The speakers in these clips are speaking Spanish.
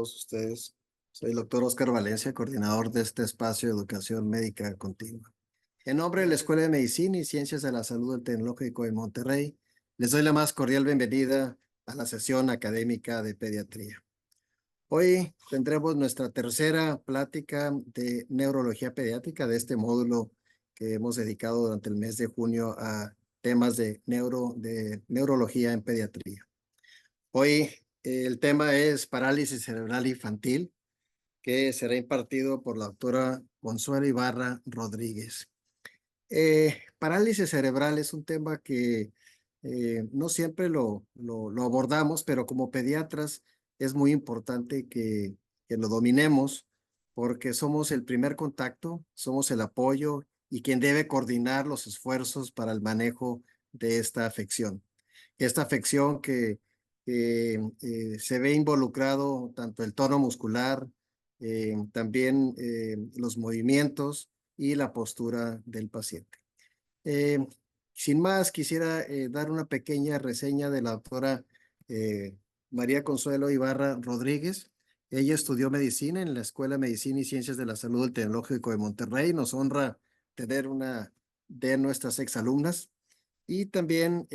todos ustedes. Soy el doctor Oscar Valencia, coordinador de este espacio de educación médica continua. En nombre de la Escuela de Medicina y Ciencias de la Salud del Tecnológico de Monterrey, les doy la más cordial bienvenida a la sesión académica de pediatría. Hoy tendremos nuestra tercera plática de neurología pediátrica de este módulo que hemos dedicado durante el mes de junio a temas de neurología en pediatría. Hoy el tema es parálisis cerebral infantil, que será impartido por la doctora Consuelo Ibarra Rodríguez. Parálisis cerebral es un tema que no siempre lo abordamos, pero como pediatras es muy importante que lo dominemos porque somos el primer contacto, somos el apoyo y quien debe coordinar los esfuerzos para el manejo de esta afección. Esta afección que se ve involucrado tanto el tono muscular, también los movimientos y la postura del paciente. Eh, Sin más, quisiera dar una pequeña reseña de la doctora eh, María Consuelo Ibarra Rodríguez. Ella estudió medicina en la Escuela de Medicina y Ciencias de la Salud del Tecnológico de Monterrey. Nos honra tener una de nuestras exalumnas. Y también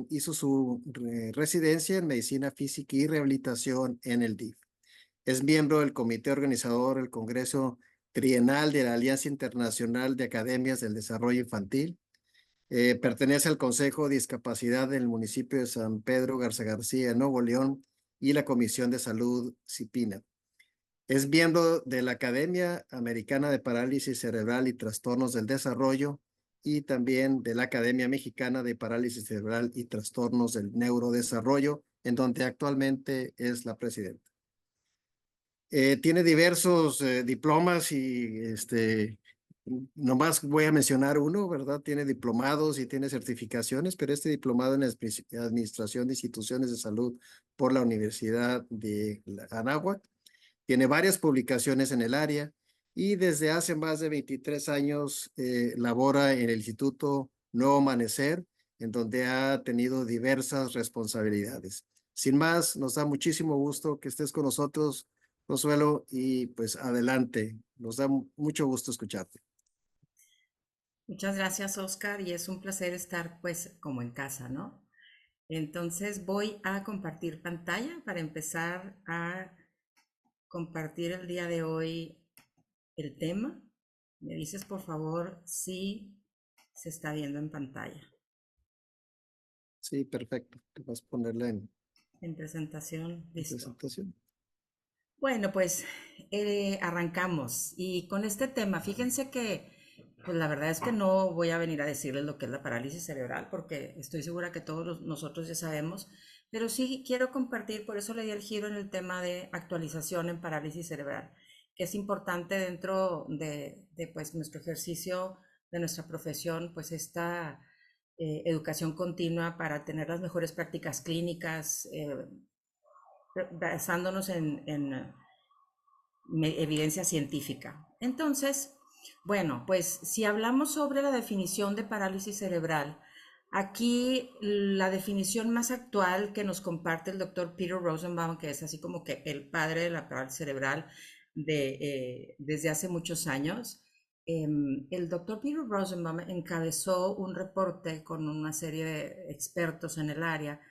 hizo su residencia en Medicina Física y Rehabilitación en el DIF. Es miembro del comité organizador del Congreso Trienal de la Alianza Internacional de Academias del Desarrollo Infantil. Pertenece al Consejo de Discapacidad del municipio de San Pedro Garza García, en Nuevo León, y la Comisión de Salud CIPINA. Es miembro de la Academia Americana de Parálisis Cerebral y Trastornos del Desarrollo y también de la Academia Mexicana de Parálisis Cerebral y Trastornos del Neurodesarrollo, en donde actualmente es la presidenta. Tiene diversos diplomas y nomás voy a mencionar uno, ¿verdad? Tiene diplomados y tiene certificaciones, pero este diplomado en Administración de Instituciones de Salud por la Universidad de Anáhuac. Tiene varias publicaciones en el área y desde hace más de 23 años labora en el Instituto Nuevo Amanecer, en donde ha tenido diversas responsabilidades. Sin más, nos da muchísimo gusto que estés con nosotros, Consuelo, y pues adelante. Nos da mucho gusto escucharte. Muchas gracias, Oscar, y es un placer estar pues como en casa, ¿no? Entonces voy a compartir pantalla para empezar a compartir el día de hoy el tema. Me dices por favor si se está viendo en pantalla. Sí, perfecto. Te vas a ponerla En presentación, en listo. presentación. Bueno, pues arrancamos. Y con este tema, fíjense que, pues la verdad es que no voy a venir a decirles lo que es la parálisis cerebral, porque estoy segura que todos nosotros ya sabemos, pero sí quiero compartir, por eso le di el giro en el tema de actualización en parálisis cerebral, que es importante dentro de pues nuestro ejercicio, de nuestra profesión, pues esta educación continua para tener las mejores prácticas clínicas, basándonos en evidencia científica. Entonces, bueno, pues si hablamos sobre la definición de parálisis cerebral, aquí la definición más actual que nos comparte el doctor Peter Rosenbaum, que es así como que el padre de la parálisis cerebral desde hace muchos años, el doctor Peter Rosenbaum encabezó un reporte con una serie de expertos en el área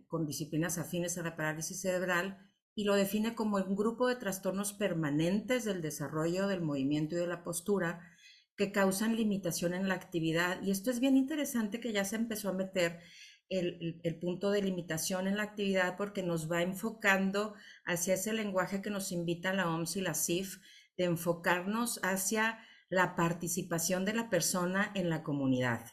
con disciplinas afines a la parálisis cerebral y lo define como un grupo de trastornos permanentes del desarrollo del movimiento y de la postura que causan limitación en la actividad. Y esto es bien interesante que ya se empezó a meter el punto de limitación en la actividad porque nos va enfocando hacia ese lenguaje que nos invita la OMS y la CIF de enfocarnos hacia la participación de la persona en la comunidad.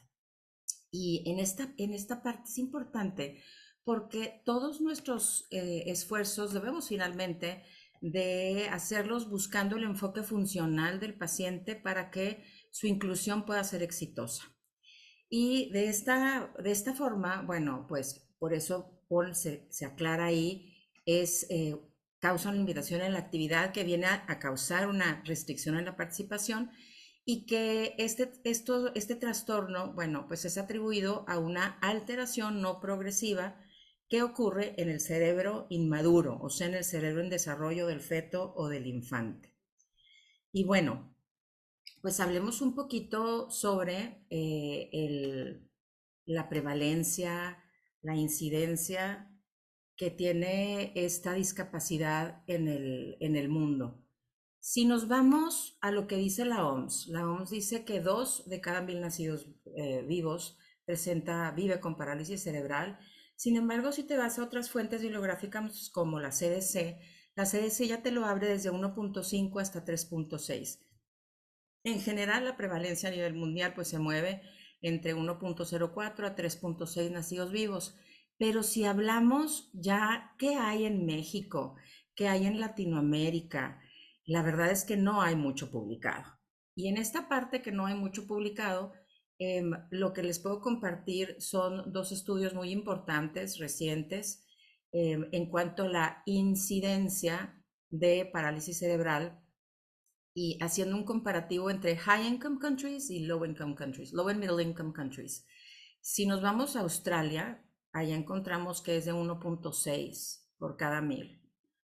Y en esta parte es importante porque todos nuestros esfuerzos debemos finalmente de hacerlos buscando el enfoque funcional del paciente para que su inclusión pueda ser exitosa. Y de esta forma, bueno, pues por eso Paul se aclara ahí, causa una limitación en la actividad que viene a causar una restricción en la participación y que este trastorno, bueno, pues es atribuido a una alteración no progresiva ¿qué ocurre en el cerebro inmaduro, o sea, en el cerebro en desarrollo del feto o del infante? Y bueno, pues hablemos un poquito sobre la prevalencia, la incidencia que tiene esta discapacidad en el mundo. Si nos vamos a lo que dice la OMS dice que 2 de cada 1000 nacidos vivos vive con parálisis cerebral. Sin embargo, si te vas a otras fuentes bibliográficas como la CDC ya te lo abre desde 1.5 hasta 3.6. En general, la prevalencia a nivel mundial pues se mueve entre 1.04 a 3.6 nacidos vivos. Pero si hablamos ya qué hay en México, qué hay en Latinoamérica, la verdad es que no hay mucho publicado. Y en esta parte que no hay mucho publicado, lo que les puedo compartir son 2 estudios muy importantes, recientes, en cuanto a la incidencia de parálisis cerebral y haciendo un comparativo entre high income countries y low income countries, low and middle income countries. Si nos vamos a Australia, allá encontramos que es de 1.6 por cada 1000.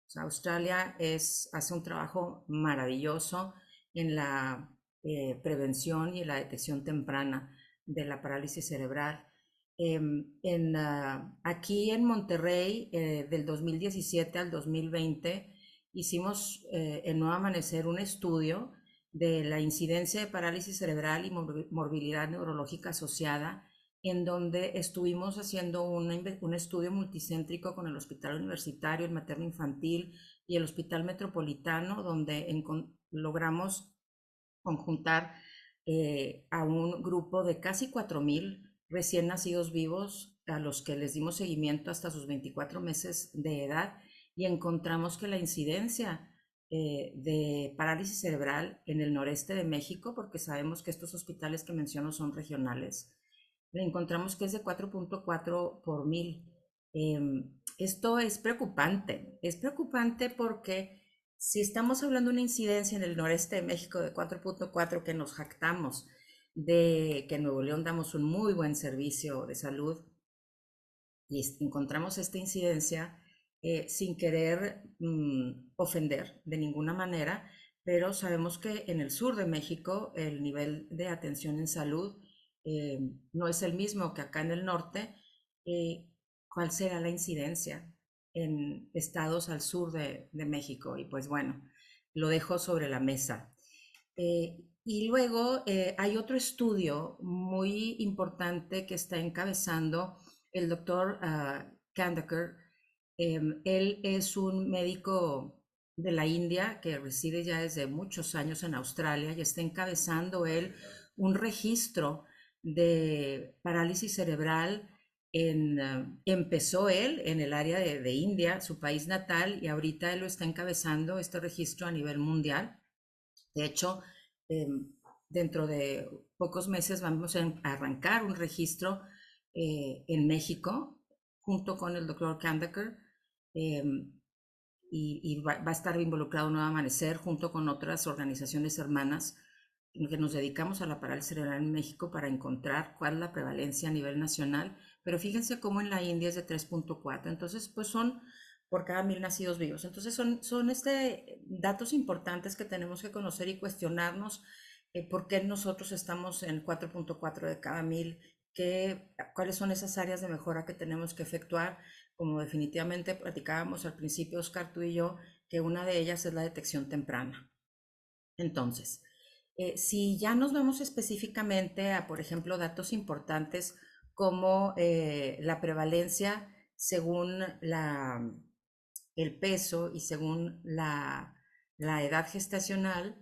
O sea, Australia hace un trabajo maravilloso en la prevención y en la detección temprana de la parálisis cerebral. Aquí en Monterrey, del 2017 al 2020, hicimos en Nuevo Amanecer un estudio de la incidencia de parálisis cerebral y morbilidad neurológica asociada, en donde estuvimos haciendo un estudio multicéntrico con el Hospital Universitario, el Materno Infantil y el Hospital Metropolitano, donde logramos conjuntar a un grupo de casi 4000 recién nacidos vivos a los que les dimos seguimiento hasta sus 24 meses de edad y encontramos que la incidencia de parálisis cerebral en el noreste de México, porque sabemos que estos hospitales que menciono son regionales, le encontramos que es de 4.4 por 1000. Esto es preocupante porque si estamos hablando de una incidencia en el noreste de México de 4.4, que nos jactamos de que en Nuevo León damos un muy buen servicio de salud, y encontramos esta incidencia sin querer ofender de ninguna manera, pero sabemos que en el sur de México el nivel de atención en salud eh, no es el mismo que acá en el norte. ¿Cuál será la incidencia en estados al sur de México? Y pues bueno, lo dejo sobre la mesa. Y luego hay otro estudio muy importante que está encabezando el doctor Kandekar. Él es un médico de la India que reside ya desde muchos años en Australia y está encabezando él un registro de parálisis cerebral. Empezó él en el área de India, su país natal, y ahorita él lo está encabezando este registro a nivel mundial. De hecho, eh, dentro de pocos meses vamos a arrancar un registro en México junto con el doctor Kandekar, eh, y va a estar involucrado Nuevo Amanecer junto con otras organizaciones hermanas que nos dedicamos a la parálisis cerebral en México para encontrar cuál es la prevalencia a nivel nacional. Pero fíjense cómo en la India es de 3.4. Entonces, pues son por cada 1000 nacidos vivos. Entonces son datos importantes que tenemos que conocer y cuestionarnos por qué nosotros estamos en 4.4 de cada 1000, cuáles son esas áreas de mejora que tenemos que efectuar, como definitivamente platicábamos al principio, Oscar, tú y yo, que una de ellas es la detección temprana. Entonces, si ya nos vamos específicamente a, por ejemplo, datos importantes como la prevalencia según el peso y según la edad gestacional,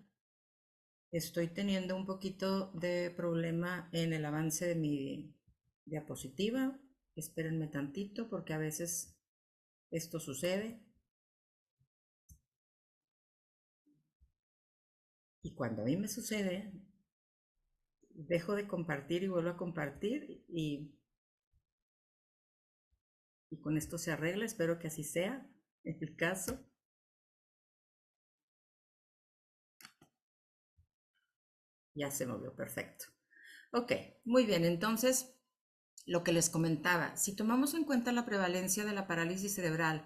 estoy teniendo un poquito de problema en el avance de mi diapositiva. Espérenme tantito porque a veces esto sucede. Y cuando a mí me sucede, dejo de compartir y vuelvo a compartir y con esto se arregla. Espero que así sea el caso. Ya se movió, perfecto. Ok, muy bien, entonces lo que les comentaba, si tomamos en cuenta la prevalencia de la parálisis cerebral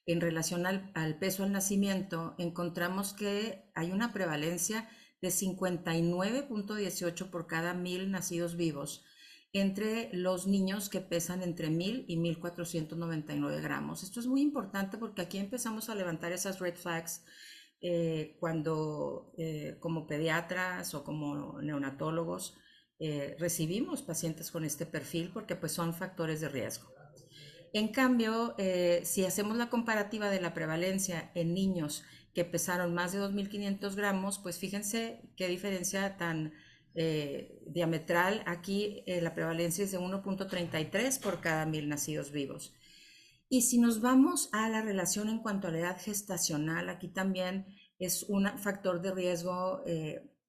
en relación al peso al nacimiento, encontramos que hay una prevalencia de 59,18 por cada 1.000 nacidos vivos entre los niños que pesan entre 1.000 y 1.499 gramos. Esto es muy importante porque aquí empezamos a levantar esas red flags cuando como pediatras o como neonatólogos recibimos pacientes con este perfil porque pues son factores de riesgo. En cambio, si hacemos la comparativa de la prevalencia en niños que pesaron más de 2.500 gramos, pues fíjense qué diferencia tan diametral. Aquí la prevalencia es de 1,33 por cada 1.000 nacidos vivos. Y si nos vamos a la relación en cuanto a la edad gestacional, aquí también es un factor de riesgo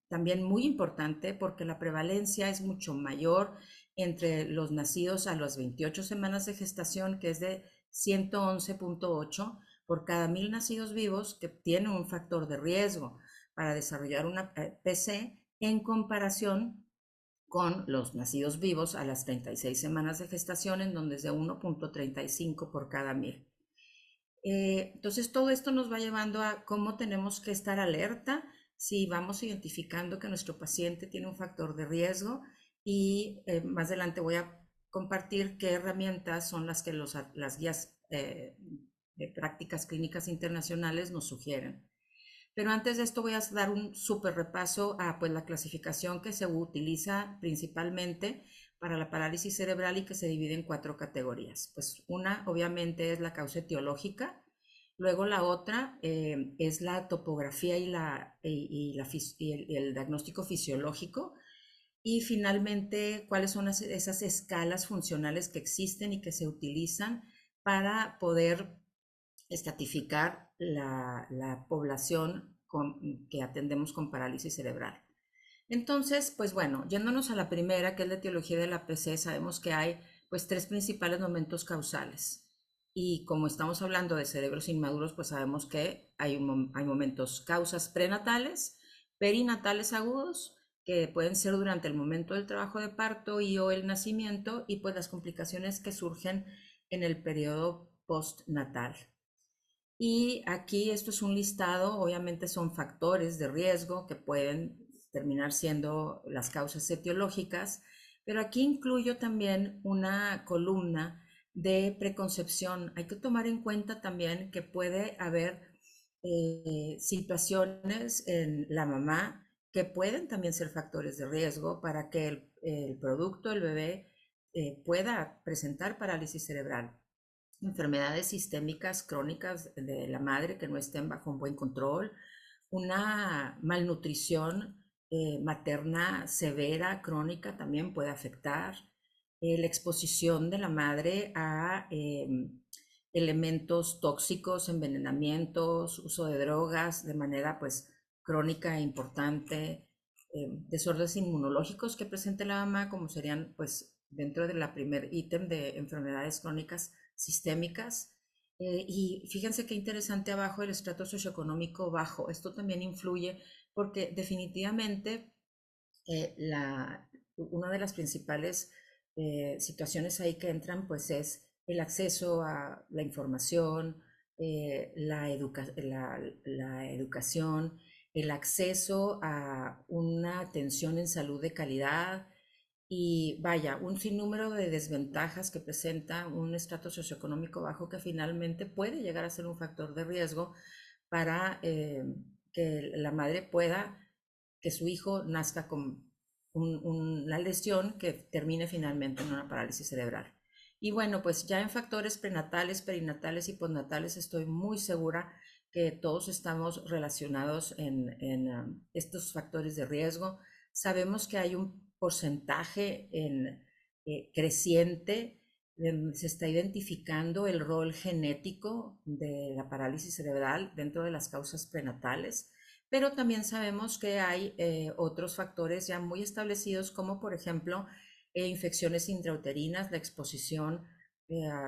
también muy importante porque la prevalencia es mucho mayor entre los nacidos a las 28 semanas de gestación, que es de 111,8 por cada 1.000 nacidos vivos, que tienen un factor de riesgo para desarrollar una PC en comparación con los nacidos vivos a las 36 semanas de gestación, en donde es de 1,35 por cada 1.000. Entonces, todo esto nos va llevando a cómo tenemos que estar alerta si vamos identificando que nuestro paciente tiene un factor de riesgo y más adelante voy a compartir qué herramientas son las que las guías de prácticas clínicas internacionales nos sugieren. Pero antes de esto voy a dar un súper repaso a pues, la clasificación que se utiliza principalmente para la parálisis cerebral y que se divide en 4 categorías. Pues una obviamente es la causa etiológica, luego la otra es la topografía y el diagnóstico fisiológico, y finalmente cuáles son esas escalas funcionales que existen y que se utilizan para poder estratificar la población que atendemos con parálisis cerebral. Entonces, pues bueno, yéndonos a la primera, que es la etiología de la PC, sabemos que hay pues 3 principales momentos causales. Y como estamos hablando de cerebros inmaduros, pues sabemos que hay momentos, causas prenatales, perinatales agudos, que pueden ser durante el momento del trabajo de parto y o el nacimiento, y pues las complicaciones que surgen en el periodo postnatal. Y aquí esto es un listado, obviamente son factores de riesgo que pueden terminar siendo las causas etiológicas, pero aquí incluyo también una columna de preconcepción. Hay que tomar en cuenta también que puede haber situaciones en la mamá que pueden también ser factores de riesgo para que el producto, el bebé, pueda presentar parálisis cerebral, enfermedades sistémicas crónicas de la madre que no estén bajo un buen control, una malnutrición materna severa, crónica, también puede afectar, la exposición de la madre a elementos tóxicos, envenenamientos, uso de drogas de manera pues crónica e importante, desórdenes inmunológicos que presente la mamá, como serían pues dentro de la primer ítem de enfermedades crónicas sistémicas. Y fíjense qué interesante abajo el estrato socioeconómico bajo. Esto también influye porque definitivamente una de las principales situaciones ahí que entran pues es el acceso a la información, la educación, el acceso a una atención en salud de calidad, y vaya, un sinnúmero de desventajas que presenta un estrato socioeconómico bajo que finalmente puede llegar a ser un factor de riesgo para que la madre pueda, que su hijo nazca con una lesión que termine finalmente en una parálisis cerebral. Y bueno, pues ya en factores prenatales, perinatales y postnatales estoy muy segura que todos estamos relacionados en estos factores de riesgo. Sabemos que hay un porcentaje creciente, se está identificando el rol genético de la parálisis cerebral dentro de las causas prenatales, pero también sabemos que hay otros factores ya muy establecidos, como por ejemplo infecciones intrauterinas, la exposición,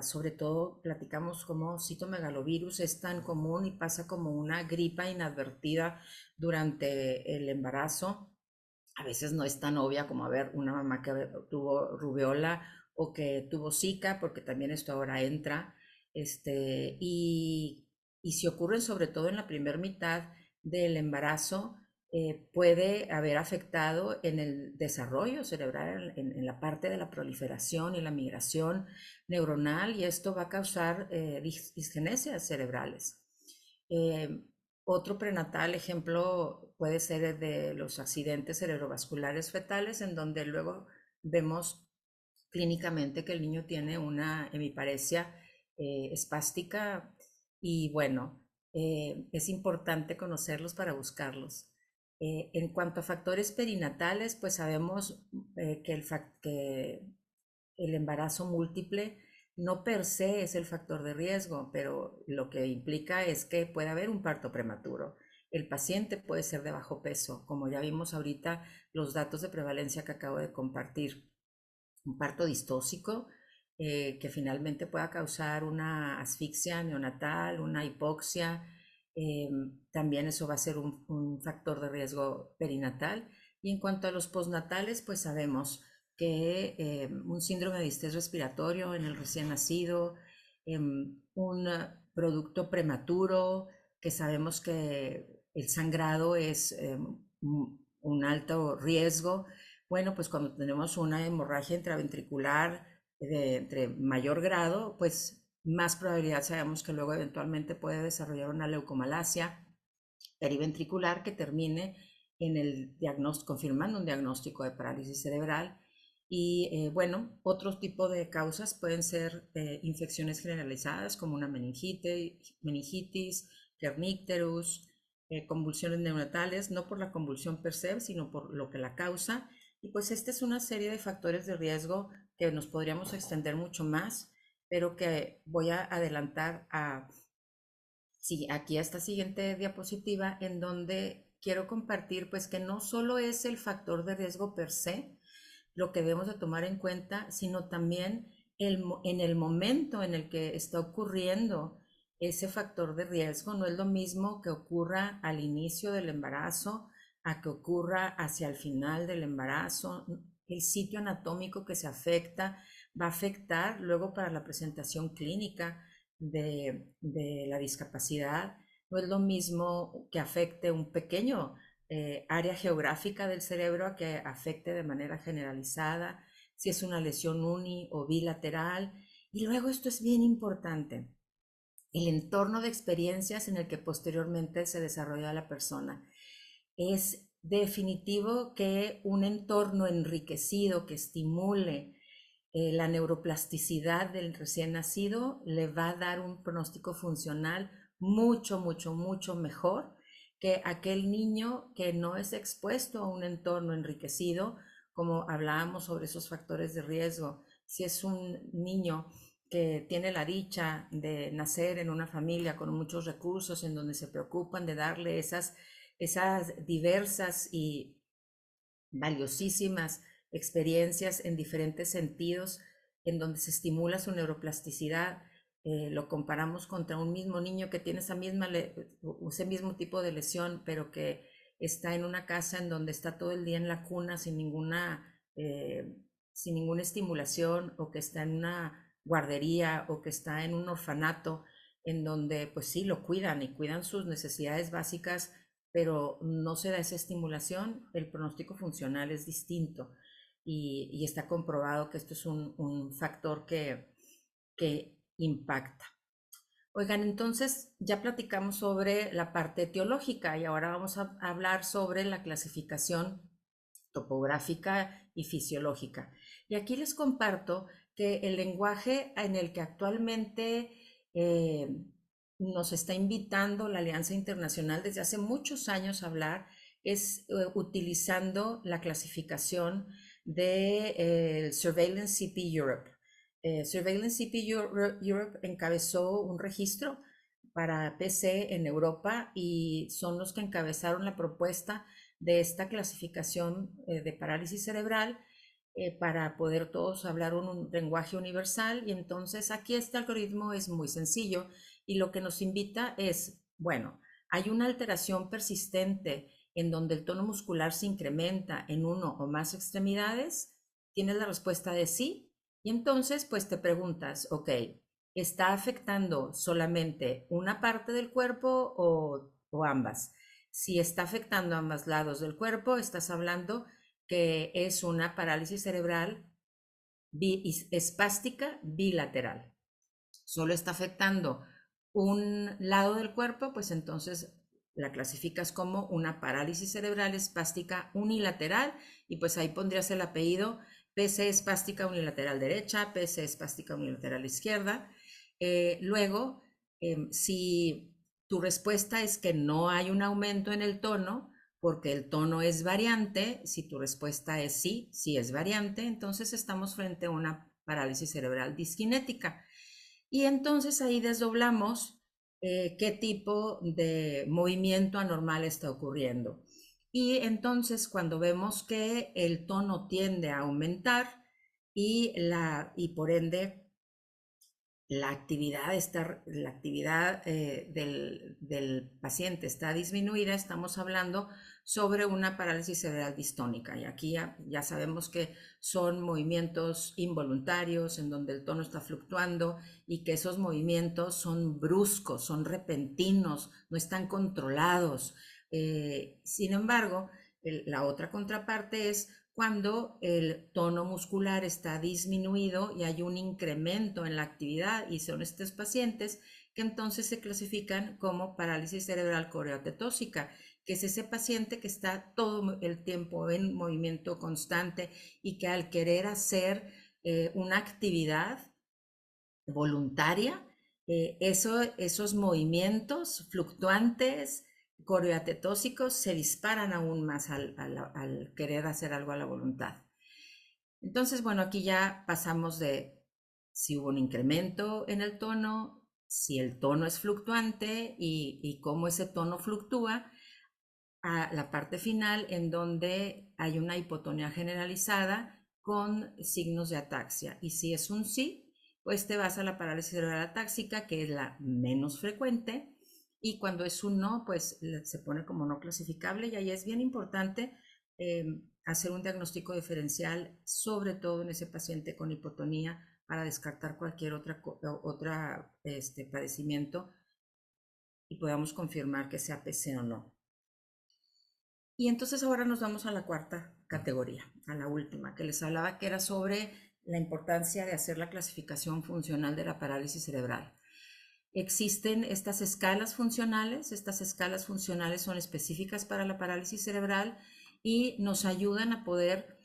sobre todo platicamos como citomegalovirus es tan común y pasa como una gripa inadvertida durante el embarazo. A veces no es tan obvia como a ver una mamá que tuvo rubiola o que tuvo Zika, porque también esto ahora entra, este, y si ocurren sobre todo en la primera mitad del embarazo, puede haber afectado en el desarrollo cerebral, en la parte de la proliferación y la migración neuronal, y esto va a causar disgenesias cerebrales. Eh, Otro prenatal ejemplo puede ser el de los accidentes cerebrovasculares fetales, en donde luego vemos clínicamente que el niño tiene una hemiparesia espástica y bueno, es importante conocerlos para buscarlos. En cuanto a factores perinatales, pues sabemos que el embarazo múltiple no per se es el factor de riesgo, pero lo que implica es que puede haber un parto prematuro. El paciente puede ser de bajo peso, como ya vimos ahorita los datos de prevalencia que acabo de compartir. Un parto distóxico que finalmente pueda causar una asfixia neonatal, una hipoxia. También eso va a ser un factor de riesgo perinatal. Y en cuanto a los postnatales, pues sabemos que un síndrome de distrés respiratorio en el recién nacido, un producto prematuro, que sabemos que el sangrado es un alto riesgo. Bueno, pues cuando tenemos una hemorragia intraventricular entre mayor grado, pues más probabilidad sabemos que luego eventualmente puede desarrollar una leucomalacia periventricular que termine en el diagnóstico, confirmando un diagnóstico de parálisis cerebral. Y bueno, otro tipo de causas pueden ser infecciones generalizadas como una meningitis, kernicterus, convulsiones neonatales, no por la convulsión per se, sino por lo que la causa. Y pues esta es una serie de factores de riesgo que nos podríamos extender mucho más, pero que voy a adelantar a sí, aquí a esta siguiente diapositiva en donde quiero compartir pues que no solo es el factor de riesgo per se lo que debemos de tomar en cuenta, sino también en el momento en el que está ocurriendo ese factor de riesgo. No es lo mismo que ocurra al inicio del embarazo a que ocurra hacia el final del embarazo. El sitio anatómico que se afecta va a afectar luego para la presentación clínica de la discapacidad. No es lo mismo que afecte un pequeño área geográfica del cerebro a que afecte de manera generalizada, si es una lesión uni o bilateral. Y luego esto es bien importante, el entorno de experiencias en el que posteriormente se desarrolla la persona. Es definitivo que un entorno enriquecido que estimule la neuroplasticidad del recién nacido le va a dar un pronóstico funcional mucho, mucho, mucho mejor que aquel niño que no es expuesto a un entorno enriquecido, como hablábamos sobre esos factores de riesgo. Si es un niño que tiene la dicha de nacer en una familia con muchos recursos, en donde se preocupan de darle esas diversas y valiosísimas experiencias en diferentes sentidos, en donde se estimula su neuroplasticidad. Lo comparamos contra un mismo niño que tiene ese mismo tipo de lesión, pero que está en una casa en donde está todo el día en la cuna sin ninguna estimulación, o que está en una guardería, o que está en un orfanato, en donde pues sí lo cuidan y cuidan sus necesidades básicas, pero no se da esa estimulación. El pronóstico funcional es distinto y está comprobado que esto es un factor que impacta. Oigan, entonces ya platicamos sobre la parte etiológica y ahora vamos a hablar sobre la clasificación topográfica y fisiológica. Y aquí les comparto que el lenguaje en el que actualmente eh, nos está invitando la Alianza Internacional desde hace muchos años a hablar es utilizando la clasificación de Surveillance CP Europe. Surveillance CP Europe encabezó un registro para PC en Europa y son los que encabezaron la propuesta de esta clasificación de parálisis cerebral para poder todos hablar un lenguaje universal. Y entonces aquí este algoritmo es muy sencillo y lo que nos invita es, bueno, hay una alteración persistente en donde el tono muscular se incrementa en uno o más extremidades. Tienes la respuesta de sí, Y entonces, pues te preguntas, ok, ¿está afectando solamente una parte del cuerpo o ambas? Si está afectando ambos lados del cuerpo, estás hablando que es una parálisis cerebral espástica bilateral. Solo está afectando un lado del cuerpo, pues entonces la clasificas como una parálisis cerebral espástica unilateral y pues ahí pondrías el apellido PC espástica unilateral derecha, PC espástica unilateral izquierda. Luego, si tu respuesta es que no hay un aumento en el tono, porque el tono es variante, si tu respuesta es sí, sí es variante, entonces estamos frente a una parálisis cerebral disquinética. Y entonces ahí desdoblamos qué tipo de movimiento anormal está ocurriendo. Y entonces cuando vemos que el tono tiende a aumentar y por ende la actividad del paciente está disminuida, estamos hablando sobre una parálisis cerebral distónica. Y aquí ya sabemos que son movimientos involuntarios en donde el tono está fluctuando y que esos movimientos son bruscos, son repentinos, no están controlados. Sin embargo, la otra contraparte es cuando el tono muscular está disminuido y hay un incremento en la actividad, y son estos pacientes que entonces se clasifican como parálisis cerebral coreotetósica, que es ese paciente que está todo el tiempo en movimiento constante y que al querer hacer una actividad voluntaria, esos movimientos fluctuantes coreoatetóxicos se disparan aún más al querer hacer algo a la voluntad. Entonces, bueno, aquí ya pasamos de si hubo un incremento en el tono, si el tono es fluctuante y cómo ese tono fluctúa, a la parte final en donde hay una hipotonía generalizada con signos de ataxia. Y si es un sí, pues te vas a la parálisis cerebral atáxica, que es la menos frecuente, y cuando es un no, pues se pone como no clasificable, y ahí es bien importante hacer un diagnóstico diferencial, sobre todo en ese paciente con hipotonía, para descartar cualquier otra padecimiento y podamos confirmar que sea PC o no. Y entonces ahora nos vamos a la cuarta categoría, a la última, que les hablaba que era sobre la importancia de hacer la clasificación funcional de la parálisis cerebral. Existen estas escalas funcionales son específicas para la parálisis cerebral y nos ayudan a poder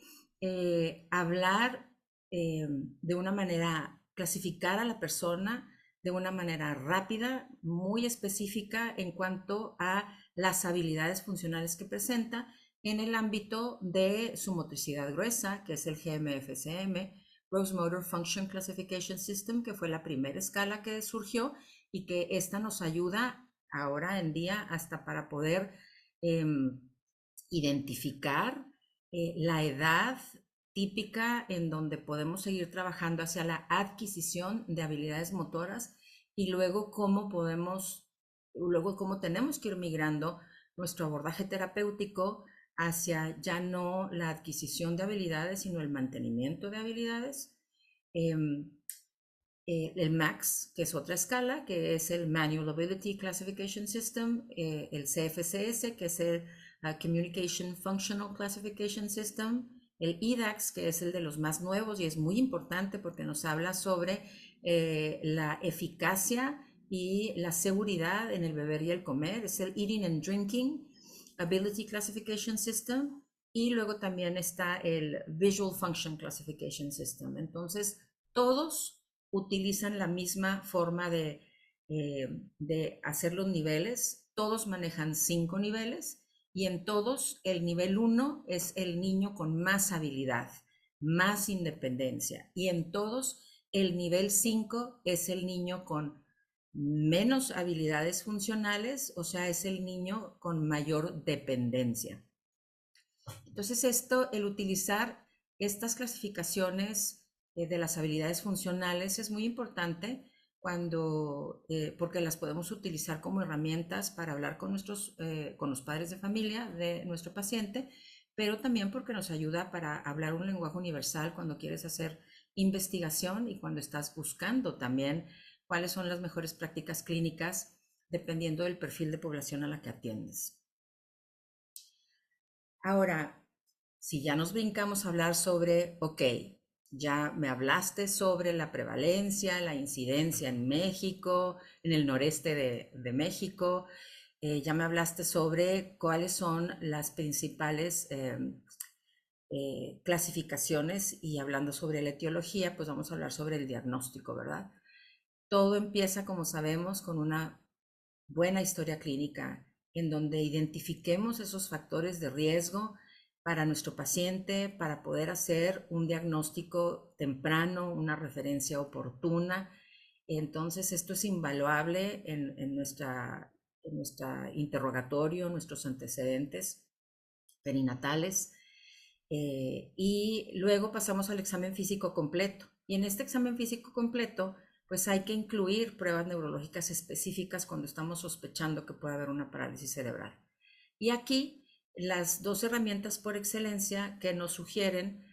hablar de una manera, clasificar a la persona de una manera rápida, muy específica en cuanto a las habilidades funcionales que presenta en el ámbito de su motricidad gruesa, que es el GMFCM, Gross Motor Function Classification System, que fue la primera escala que surgió y que esta nos ayuda ahora en día hasta para poder identificar la edad típica en donde podemos seguir trabajando hacia la adquisición de habilidades motoras y luego cómo tenemos que ir migrando nuestro abordaje terapéutico hacia ya no la adquisición de habilidades, sino el mantenimiento de habilidades. El MAX, que es otra escala, que es el Manual Ability Classification System, el CFCS, que es el Communication Functional Classification System, el EDAX, que es el de los más nuevos y es muy importante porque nos habla sobre la eficacia y la seguridad en el beber y el comer, es el Eating and Drinking Ability Classification System, y luego también está el Visual Function Classification System. Entonces, todos utilizan la misma forma de hacer los niveles, todos manejan 5 niveles y en todos el nivel 1 es el niño con más habilidad, más independencia, y en todos el nivel 5 es el niño con menos habilidades funcionales, o sea, es el niño con mayor dependencia. Entonces el utilizar estas clasificaciones de las habilidades funcionales es muy importante porque las podemos utilizar como herramientas para hablar con con los padres de familia de nuestro paciente, pero también porque nos ayuda para hablar un lenguaje universal cuando quieres hacer investigación y cuando estás buscando también cuáles son las mejores prácticas clínicas dependiendo del perfil de población a la que atiendes. Ahora, si ya nos brincamos a hablar sobre, ok, ya me hablaste sobre la prevalencia, la incidencia en México, en el noreste de México, ya me hablaste sobre cuáles son las principales clasificaciones y hablando sobre la etiología, pues vamos a hablar sobre el diagnóstico, ¿verdad? Todo empieza, como sabemos, con una buena historia clínica en donde identifiquemos esos factores de riesgo para nuestro paciente, para poder hacer un diagnóstico temprano, una referencia oportuna. Entonces, esto es invaluable en nuestra interrogatorio, nuestros antecedentes perinatales. Y luego pasamos al examen físico completo. Y en este examen físico completo, pues hay que incluir pruebas neurológicas específicas cuando estamos sospechando que puede haber una parálisis cerebral. Y aquí las dos herramientas por excelencia que nos sugieren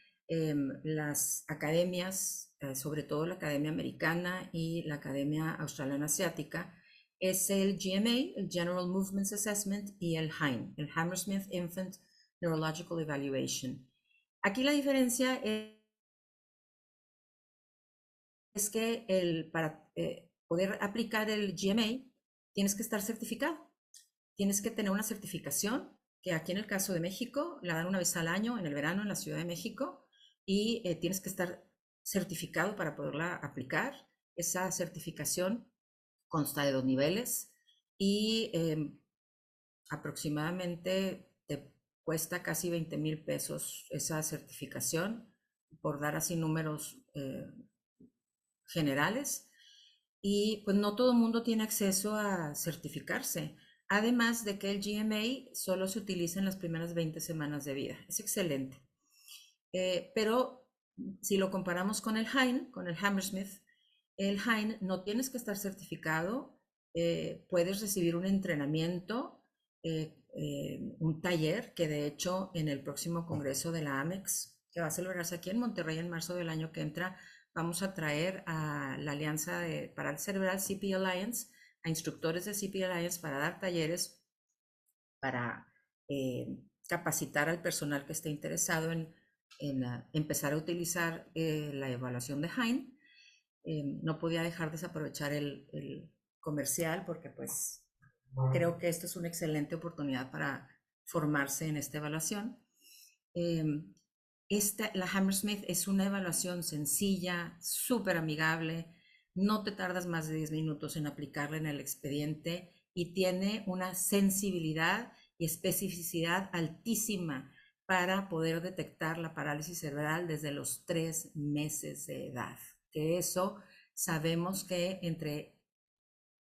las academias, sobre todo la Academia Americana y la Academia Australiana Asiática, es el GMA, el General Movements Assessment, y el HINE, el Hammersmith Infant Neurological Evaluation. Aquí la diferencia es que para poder aplicar el GMA tienes que estar certificado. Tienes que tener una certificación, que aquí en el caso de México la dan una vez al año, en el verano, en la Ciudad de México, y tienes que estar certificado para poderla aplicar. Esa certificación consta de 2 niveles y aproximadamente te cuesta casi 20,000 pesos esa certificación, por dar así números generales. Y pues no todo el mundo tiene acceso a certificarse. Además de que el GMA solo se utiliza en las primeras 20 semanas de vida. Es excelente. Pero si lo comparamos con el HINE, con el Hammersmith, el HINE no tienes que estar certificado, puedes recibir un entrenamiento, un taller, que de hecho en el próximo congreso de la AMEX, que va a celebrarse aquí en Monterrey en marzo del año que entra, vamos a traer a la Alianza de Parálisis Cerebral, CP Alliance, a instructores de CP Alliance para dar talleres, para capacitar al personal que esté interesado en empezar a utilizar la evaluación de HINE. No podía dejar desaprovechar el comercial porque pues creo que esto es una excelente oportunidad para formarse en esta evaluación. La Hammersmith es una evaluación sencilla, súper amigable, no te tardas más de 10 minutos en aplicarla en el expediente y tiene una sensibilidad y especificidad altísima para poder detectar la parálisis cerebral desde los 3 meses de edad. Que eso sabemos que entre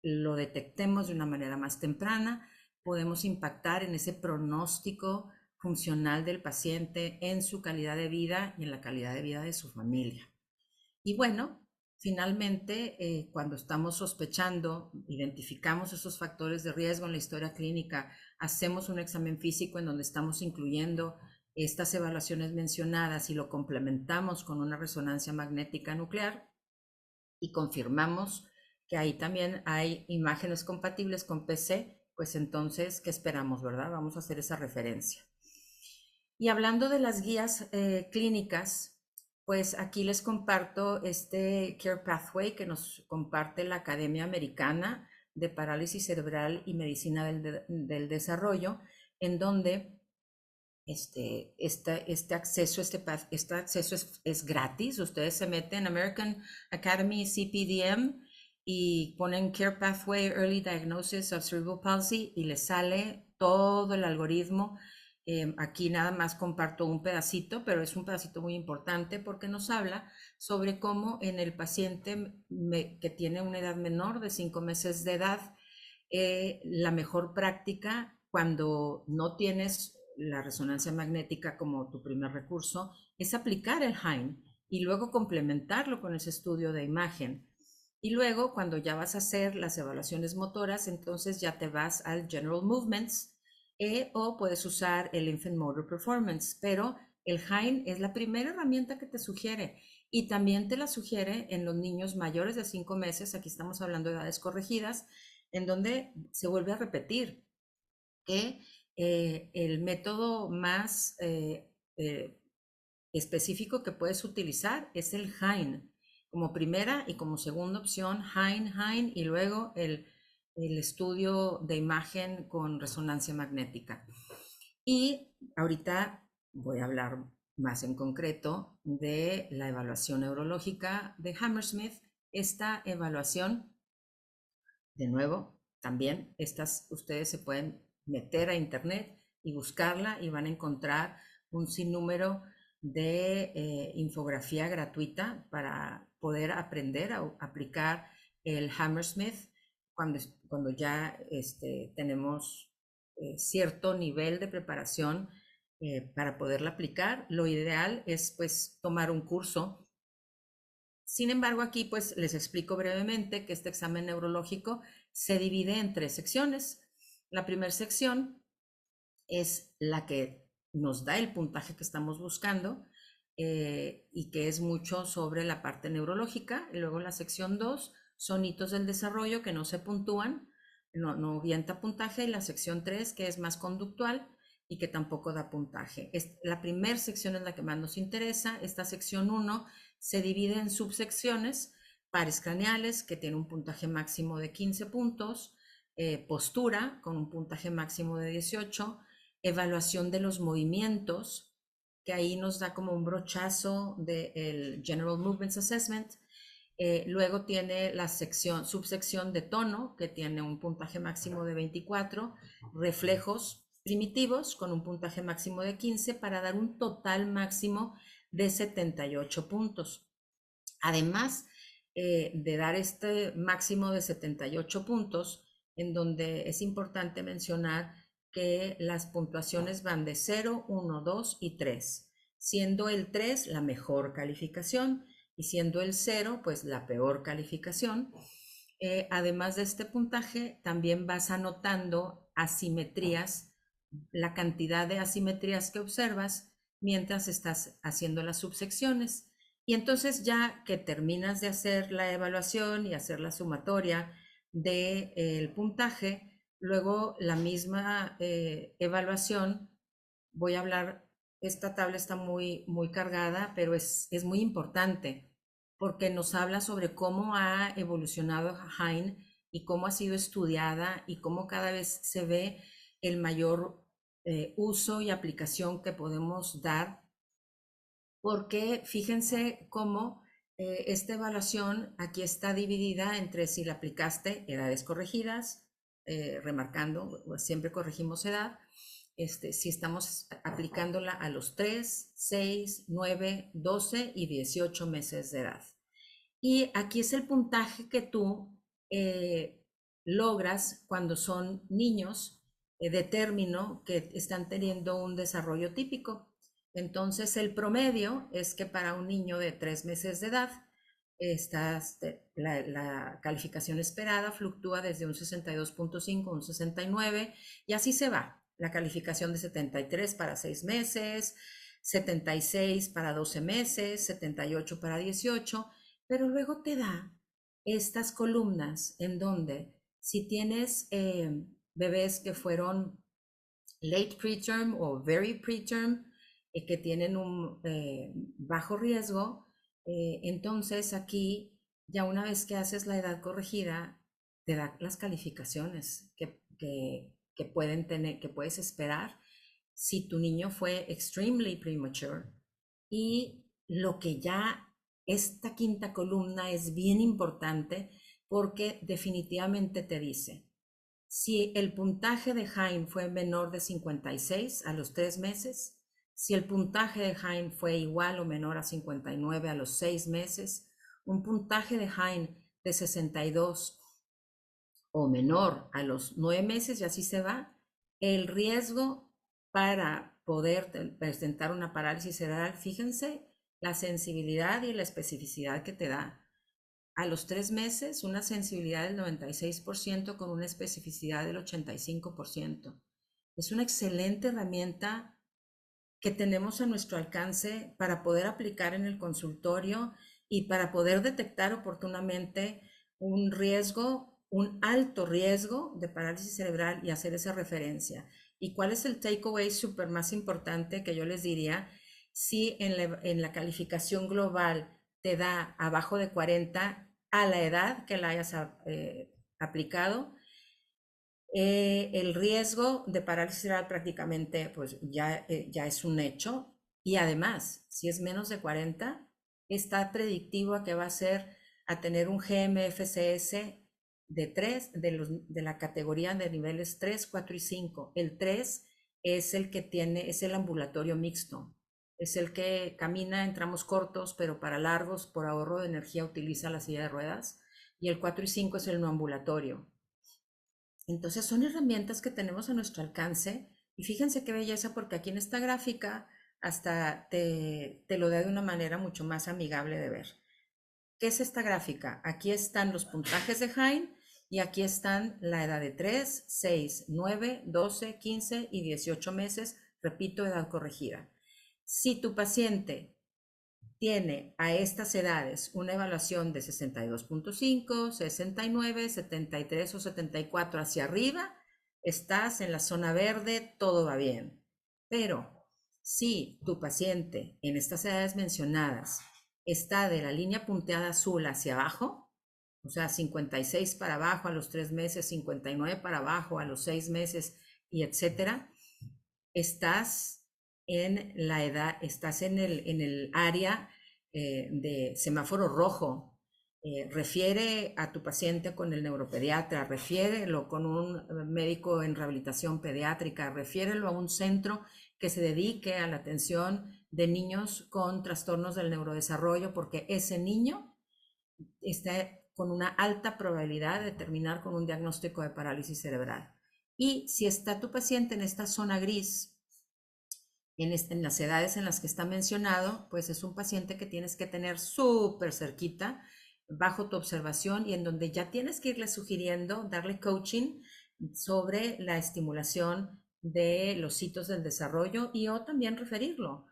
lo detectemos de una manera más temprana, podemos impactar en ese pronóstico funcional del paciente, en su calidad de vida y en la calidad de vida de su familia. Y bueno, finalmente, cuando estamos sospechando, identificamos esos factores de riesgo en la historia clínica, hacemos un examen físico en donde estamos incluyendo estas evaluaciones mencionadas y lo complementamos con una resonancia magnética nuclear y confirmamos que ahí también hay imágenes compatibles con PC, pues entonces, ¿qué esperamos, verdad? Vamos a hacer esa referencia. Y hablando de las guías clínicas, pues aquí les comparto este Care Pathway que nos comparte la Academia Americana de Parálisis Cerebral y Medicina del Desarrollo, en donde este acceso es gratis. Ustedes se meten en American Academy CPDM y ponen Care Pathway Early Diagnosis of Cerebral Palsy y les sale todo el algoritmo. Aquí nada más comparto un pedacito, pero es un pedacito muy importante porque nos habla sobre cómo en el paciente que tiene una edad menor de 5 meses de edad, la mejor práctica cuando no tienes la resonancia magnética como tu primer recurso es aplicar el HINE y luego complementarlo con ese estudio de imagen. Y luego, cuando ya vas a hacer las evaluaciones motoras, entonces ya te vas al General Movements o puedes usar el Infant Motor Performance, pero el HINE es la primera herramienta que te sugiere. y también te la sugiere en los niños mayores de 5 meses, aquí estamos hablando de edades corregidas, en donde se vuelve a repetir que el método más específico que puedes utilizar es el Hein. Como primera y como segunda opción, Hein, y luego el estudio de imagen con resonancia magnética. Y ahorita voy a hablar más en concreto de la evaluación neurológica de Hammersmith. Esta evaluación, de nuevo, también ustedes se pueden meter a internet y buscarla y van a encontrar un sinnúmero de infografía gratuita para poder aprender a aplicar el Hammersmith cuando ya tenemos cierto nivel de preparación para poderla aplicar. Lo ideal es pues tomar un curso. Sin embargo, aquí pues les explico brevemente que este examen neurológico se divide en 3 secciones. La primera sección es la que nos da el puntaje que estamos buscando y que es mucho sobre la parte neurológica. Y luego la sección 2 son hitos del desarrollo que no se puntúan, no avienta puntaje. Y la sección 3 que es más conductual y que tampoco da puntaje. La primera sección es la que más nos interesa. Esta sección 1 se divide en subsecciones: pares craneales, que tiene un puntaje máximo de 15 puntos, postura, con un puntaje máximo de 18, evaluación de los movimientos, que ahí nos da como un brochazo del General Movements Assessment. Luego tiene la subsección de tono, que tiene un puntaje máximo de 24, reflejos primitivos con un puntaje máximo de 15 para dar un total máximo de 78 puntos. Además de dar este máximo de 78 puntos, en donde es importante mencionar que las puntuaciones van de 0, 1, 2 y 3, siendo el 3 la mejor calificación y siendo el 0 pues la peor calificación. Además de este puntaje, también vas anotando asimetrías, la cantidad de asimetrías que observas mientras estás haciendo las subsecciones. Y entonces ya que terminas de hacer la evaluación y hacer la sumatoria del puntaje, luego la misma evaluación, voy a hablar, esta tabla está muy cargada, pero es muy importante porque nos habla sobre cómo ha evolucionado Hein y cómo ha sido estudiada y cómo cada vez se ve el mayor uso y aplicación que podemos dar, porque fíjense cómo esta evaluación aquí está dividida entre si la aplicaste edades corregidas, remarcando, siempre corregimos edad, si estamos aplicándola a los 3, 6, 9, 12 y 18 meses de edad. Y aquí es el puntaje que tú logras cuando son niños de término que están teniendo un desarrollo típico. Entonces, el promedio es que para un niño de 3 meses de edad, la calificación esperada fluctúa desde un 62.5 a un 69, y así se va. La calificación de 73 para 6 meses, 76 para 12 meses, 78 para 18, pero luego te da estas columnas en donde si tienes bebés que fueron late preterm o very preterm, que tienen un bajo riesgo, entonces aquí ya una vez que haces la edad corregida, te da las calificaciones que pueden tener, que puedes esperar si tu niño fue extremely premature. Y lo que ya esta quinta columna es bien importante porque definitivamente te dice, si el puntaje de Hein fue menor de 56 a los 3 meses, si el puntaje de Hein fue igual o menor a 59 a los 6 meses, un puntaje de Hein de 62 o menor a los 9 meses, y así se va, el riesgo para poder presentar una parálisis cerebral, fíjense la sensibilidad y la especificidad que te da. A los 3 meses, una sensibilidad del 96% con una especificidad del 85%. Es una excelente herramienta que tenemos a nuestro alcance para poder aplicar en el consultorio y para poder detectar oportunamente un riesgo, un alto riesgo de parálisis cerebral y hacer esa referencia. ¿Y cuál es el takeaway súper más importante que yo les diría? Si en la calificación global te da abajo de 40 a la edad que la hayas aplicado, el riesgo de parálisis cerebral prácticamente pues ya es un hecho, y además, si es menos de 40, está predictivo a que va a ser a tener un GMFCS de 3, de la categoría de niveles 3, 4 y 5. El 3 es el que tiene, es el ambulatorio mixto, es el que camina en tramos cortos, pero para largos, por ahorro de energía, utiliza la silla de ruedas. Y el 4 y 5 es el no ambulatorio. Entonces son herramientas que tenemos a nuestro alcance, y fíjense qué belleza, porque aquí en esta gráfica hasta te lo da de una manera mucho más amigable de ver. ¿Qué es esta gráfica? Aquí están los puntajes de Hain y aquí están la edad de 3, 6, 9, 12, 15 y 18 meses, repito, edad corregida. Si tu paciente tiene a estas edades una evaluación de 62.5, 69, 73 o 74 hacia arriba, estás en la zona verde, todo va bien. Pero si tu paciente en estas edades mencionadas está de la línea punteada azul hacia abajo, o sea, 56 para abajo a los 3 meses, 59 para abajo a los 6 meses y etcétera, estás en la edad, estás en el área de semáforo rojo. Refiere a tu paciente con el neuropediatra, refiérelo con un médico en rehabilitación pediátrica, refiérelo a un centro que se dedique a la atención de niños con trastornos del neurodesarrollo, porque ese niño está con una alta probabilidad de terminar con un diagnóstico de parálisis cerebral. Y si está tu paciente en esta zona gris, en las edades en las que está mencionado, pues es un paciente que tienes que tener súper cerquita, bajo tu observación, y en donde ya tienes que irle sugiriendo, darle coaching sobre la estimulación de los hitos del desarrollo, y o también referirlo,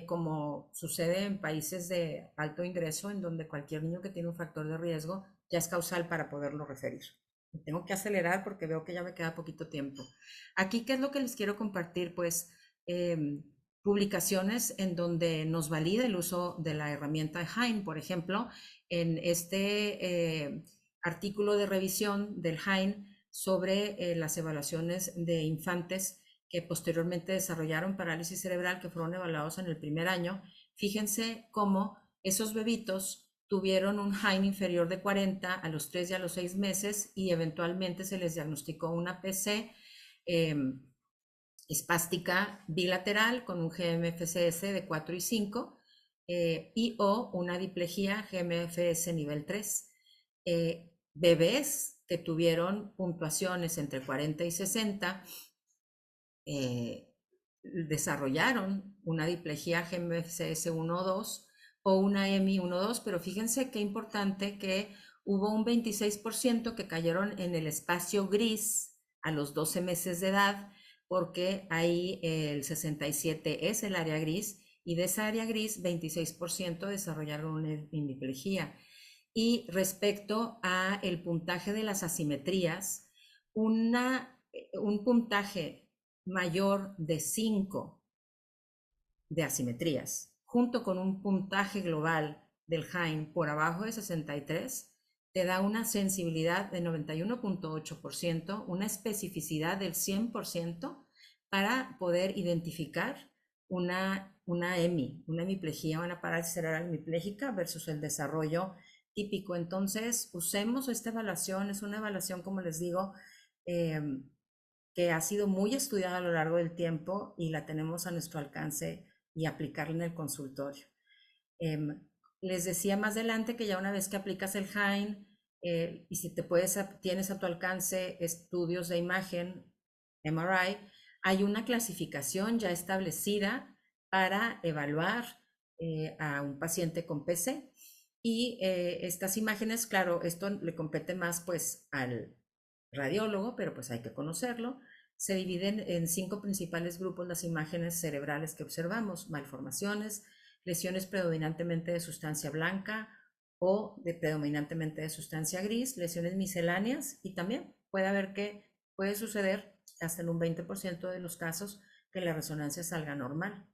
como sucede en países de alto ingreso, en donde cualquier niño que tiene un factor de riesgo ya es causal para poderlo referir. Tengo que acelerar porque veo que ya me queda poquito tiempo. Aquí, ¿qué es lo que les quiero compartir? Pues publicaciones en donde nos valida el uso de la herramienta de Hain. Por ejemplo, en este artículo de revisión del Hain sobre las evaluaciones de infantes que posteriormente desarrollaron parálisis cerebral, que fueron evaluados en el primer año, fíjense cómo esos bebitos tuvieron un Hain inferior de 40 a los 3 y a los 6 meses, y eventualmente se les diagnosticó una PC espástica bilateral con un GMFCS de 4 y 5, y o una diplejía GMFS nivel 3. Bebés que tuvieron puntuaciones entre 40 y 60 desarrollaron una diplejía GMFS 1 o 2 o una EMI 1 o 2, pero fíjense qué importante que hubo un 26% que cayeron en el espacio gris a los 12 meses de edad, porque ahí el 67 es el área gris, y de esa área gris 26% desarrollaron una hemiplejía. Y respecto a el puntaje de las asimetrías, un puntaje mayor de 5 de asimetrías, junto con un puntaje global del Hain por abajo de 63, te da una sensibilidad de 91.8%, una especificidad del 100% para poder identificar una EMI, una hemiplejía, una parálisis cerebral hemipléjica versus el desarrollo típico. Entonces, usemos esta evaluación. Es una evaluación, como les digo, que ha sido muy estudiada a lo largo del tiempo, y la tenemos a nuestro alcance y aplicarla en el consultorio. Les decía más adelante que ya una vez que aplicas el Hain, y si tienes a tu alcance estudios de imagen, MRI, hay una clasificación ya establecida para evaluar a un paciente con PC. Y estas imágenes, claro, esto le compete más pues al radiólogo, pero pues hay que conocerlo. Se dividen en 5 principales grupos las imágenes cerebrales que observamos: malformaciones, lesiones predominantemente de sustancia blanca o de predominantemente de sustancia gris, lesiones misceláneas, y también puede haber que puede suceder hasta en un 20% de los casos que la resonancia salga normal.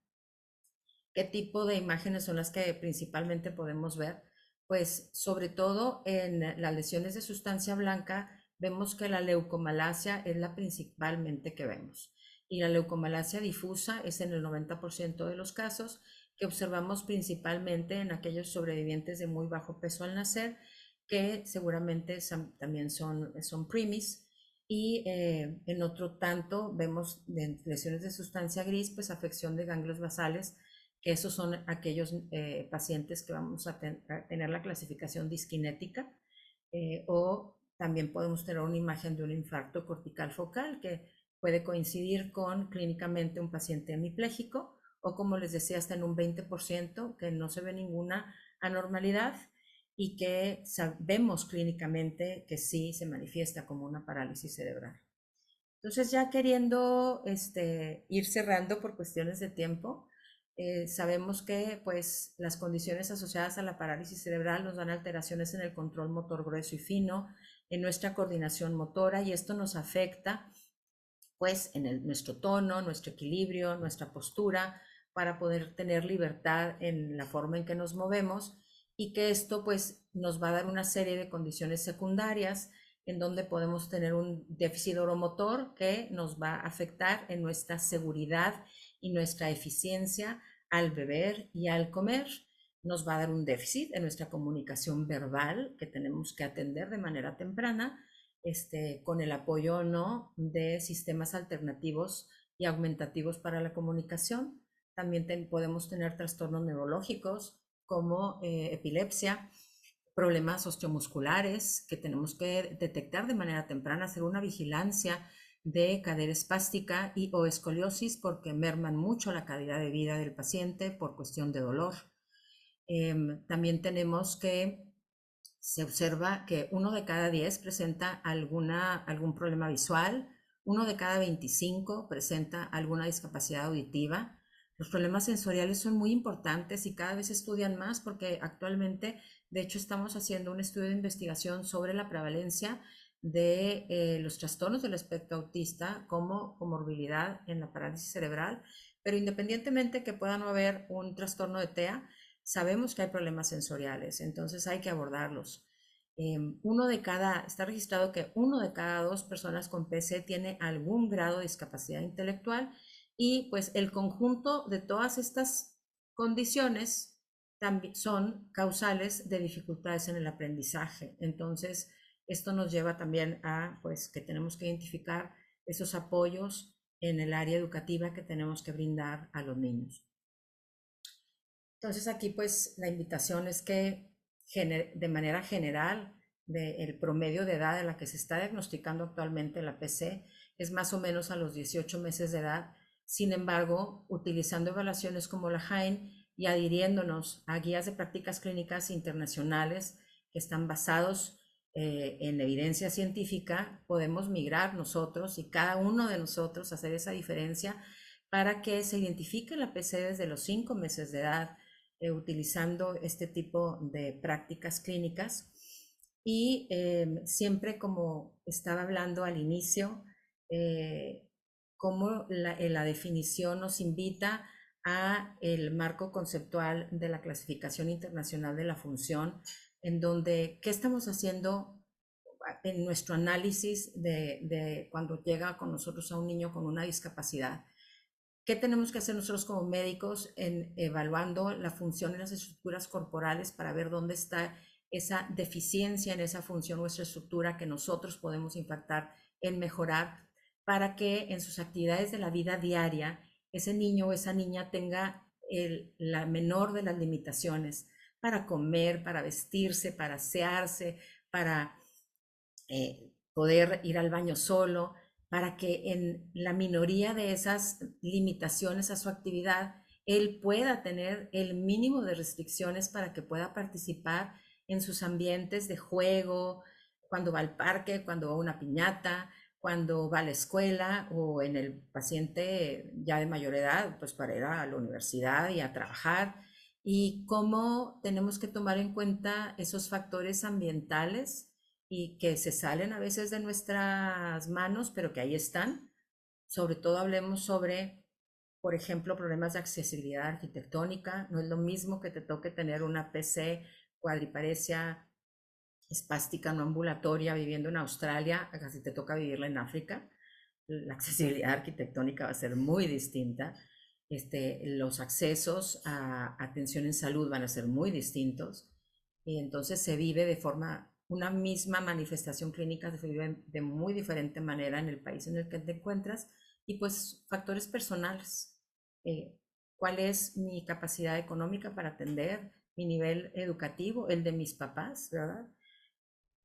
¿Qué tipo de imágenes son las que principalmente podemos ver? Pues sobre todo en las lesiones de sustancia blanca vemos que la leucomalacia es la principalmente que vemos. Y la leucomalacia difusa es en el 90% de los casos, que observamos principalmente en aquellos sobrevivientes de muy bajo peso al nacer, que seguramente también son preemies. Y en otro tanto vemos de lesiones de sustancia gris, pues afección de ganglios basales, que esos son aquellos pacientes que vamos a tener la clasificación disquinética, o también podemos tener una imagen de un infarto cortical focal que puede coincidir con clínicamente un paciente hemipléjico, o como les decía, hasta en un 20% que no se ve ninguna anormalidad y que sabemos clínicamente que sí se manifiesta como una parálisis cerebral. Entonces, ya queriendo ir cerrando por cuestiones de tiempo, sabemos que pues, las condiciones asociadas a la parálisis cerebral nos dan alteraciones en el control motor grueso y fino, en nuestra coordinación motora, y esto nos afecta pues, en nuestro tono, nuestro equilibrio, nuestra postura, para poder tener libertad en la forma en que nos movemos, y que esto pues, nos va a dar una serie de condiciones secundarias en donde podemos tener un déficit oromotor que nos va a afectar en nuestra seguridad y nuestra eficiencia al beber y al comer. Nos va a dar un déficit en nuestra comunicación verbal que tenemos que atender de manera temprana, con el apoyo o no de sistemas alternativos y aumentativos para la comunicación. También podemos tener trastornos neurológicos como epilepsia, problemas osteomusculares que tenemos que detectar de manera temprana, hacer una vigilancia de cadera espástica y o escoliosis, porque merman mucho la calidad de vida del paciente por cuestión de dolor. También tenemos que se observa que 1 de cada 10 presenta algún problema visual, 1 de cada 25 presenta alguna discapacidad auditiva. Los problemas sensoriales son muy importantes y cada vez se estudian más, porque actualmente, de hecho, estamos haciendo un estudio de investigación sobre la prevalencia de los trastornos del espectro autista como comorbilidad en la parálisis cerebral, pero independientemente que pueda no haber un trastorno de TEA, sabemos que hay problemas sensoriales, entonces hay que abordarlos. Está registrado que 1 de cada 2 personas con PC tiene algún grado de discapacidad intelectual, y pues el conjunto de todas estas condiciones también son causales de dificultades en el aprendizaje. Entonces, esto nos lleva también a pues que tenemos que identificar esos apoyos en el área educativa que tenemos que brindar a los niños. Entonces aquí pues la invitación es que de manera general el promedio de edad a la que se está diagnosticando actualmente la PC es más o menos a los 18 meses de edad. Sin embargo, utilizando evaluaciones como la HAIN y adhiriéndonos a guías de prácticas clínicas internacionales que están basados en evidencia científica, podemos migrar nosotros y cada uno de nosotros hacer esa diferencia para que se identifique la PC desde los 5 meses de edad, utilizando este tipo de prácticas clínicas. Y siempre, como estaba hablando al inicio, cómo la definición nos invita a el marco conceptual de la clasificación internacional de la función, en donde qué estamos haciendo en nuestro análisis de cuando llega con nosotros a un niño con una discapacidad. ¿Qué tenemos que hacer nosotros como médicos en evaluando la función en las estructuras corporales para ver dónde está esa deficiencia en esa función o esa estructura que nosotros podemos impactar en mejorar, para que en sus actividades de la vida diaria ese niño o esa niña tenga la menor de las limitaciones para comer, para vestirse, para asearse, para poder ir al baño solo, para que en la minoría de esas limitaciones a su actividad, él pueda tener el mínimo de restricciones para que pueda participar en sus ambientes de juego, cuando va al parque, cuando va a una piñata, cuando va a la escuela, o en el paciente ya de mayor edad, pues para ir a la universidad y a trabajar. y cómo tenemos que tomar en cuenta esos factores ambientales y que se salen a veces de nuestras manos, pero que ahí están. Sobre todo hablemos sobre, por ejemplo, problemas de accesibilidad arquitectónica. No es lo mismo que te toque tener una PC cuadriparesia espástica no ambulatoria viviendo en Australia, a si te toca vivirla en África. La accesibilidad arquitectónica va a ser muy distinta. Los accesos a atención en salud van a ser muy distintos. Y entonces se vive de forma, una misma manifestación clínica se vive de muy diferente manera en el país en el que te encuentras. Y pues factores personales. ¿Cuál es mi capacidad económica para atender? Mi nivel educativo, el de mis papás, ¿verdad?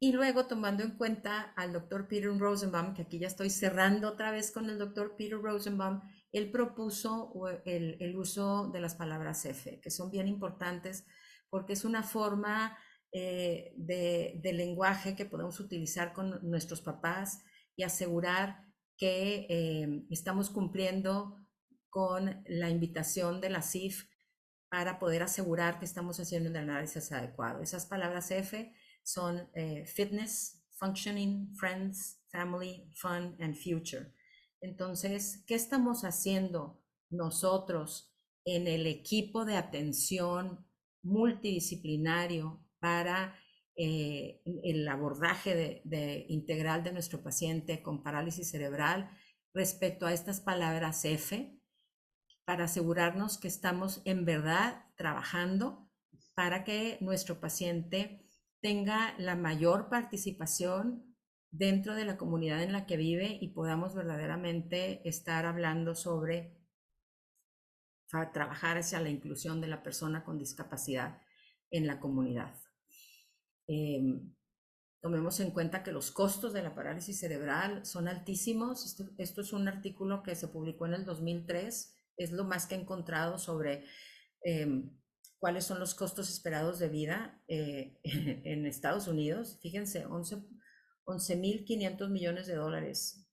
Y luego tomando en cuenta al doctor Peter Rosenbaum, que aquí ya estoy cerrando otra vez con el doctor Peter Rosenbaum, él propuso el uso de las palabras F, que son bien importantes porque es una forma de lenguaje que podemos utilizar con nuestros papás y asegurar que estamos cumpliendo con la invitación de la CIF para poder asegurar que estamos haciendo un análisis adecuado. Esas palabras F son fitness, functioning, friends, family, fun and future. Entonces, ¿qué estamos haciendo nosotros en el equipo de atención multidisciplinario para el abordaje integral de nuestro paciente con parálisis cerebral respecto a estas palabras F, para asegurarnos que estamos en verdad trabajando para que nuestro paciente tenga la mayor participación dentro de la comunidad en la que vive y podamos verdaderamente estar hablando sobre trabajar hacia la inclusión de la persona con discapacidad en la comunidad. Tomemos en cuenta que los costos de la parálisis cerebral son altísimos. Esto es un artículo que se publicó en el 2003. Es lo más que he encontrado sobre cuáles son los costos esperados de vida en Estados Unidos. Fíjense, 11.500 millones de dólares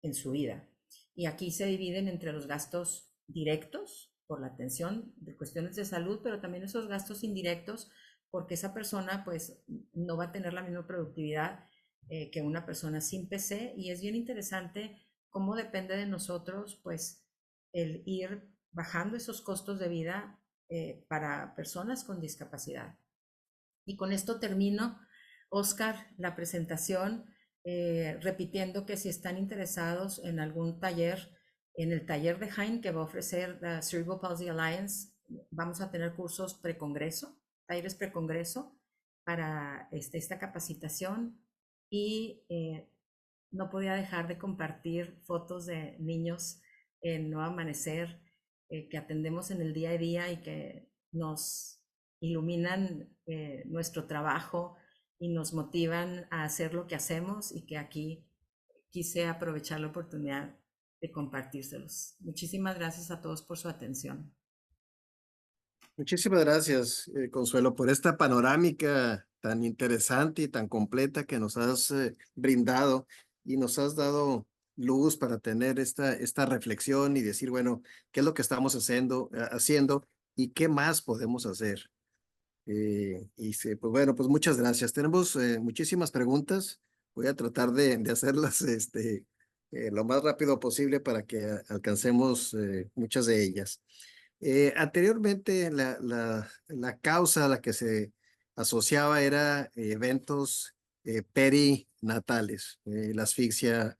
en su vida. Y aquí se dividen entre los gastos directos por la atención de cuestiones de salud, pero también esos gastos indirectos porque esa persona pues no va a tener la misma productividad que una persona sin PC, y es bien interesante cómo depende de nosotros pues el ir bajando esos costos de vida para personas con discapacidad. Y con esto termino, Oscar, la presentación, repitiendo que si están interesados en algún taller, en el taller de Jaén que va a ofrecer la Cerebral Palsy Alliance, vamos a tener cursos precongreso, talleres precongreso para esta capacitación. Y no podía dejar de compartir fotos de niños en Nuevo Amanecer que atendemos en el día a día y que nos iluminan nuestro trabajo y nos motivan a hacer lo que hacemos, y que aquí quise aprovechar la oportunidad de compartírselos. Muchísimas gracias a todos por su atención. Muchísimas gracias, Consuelo, por esta panorámica tan interesante y tan completa que nos has brindado, y nos has dado luz para tener esta reflexión y decir, bueno, qué es lo que estamos haciendo y qué más podemos hacer. Pues bueno, pues muchas gracias. Tenemos muchísimas preguntas. Voy a tratar de hacerlas lo más rápido posible para que alcancemos muchas de ellas. Anteriormente, la causa a la que se asociaba era eventos perinatales, la asfixia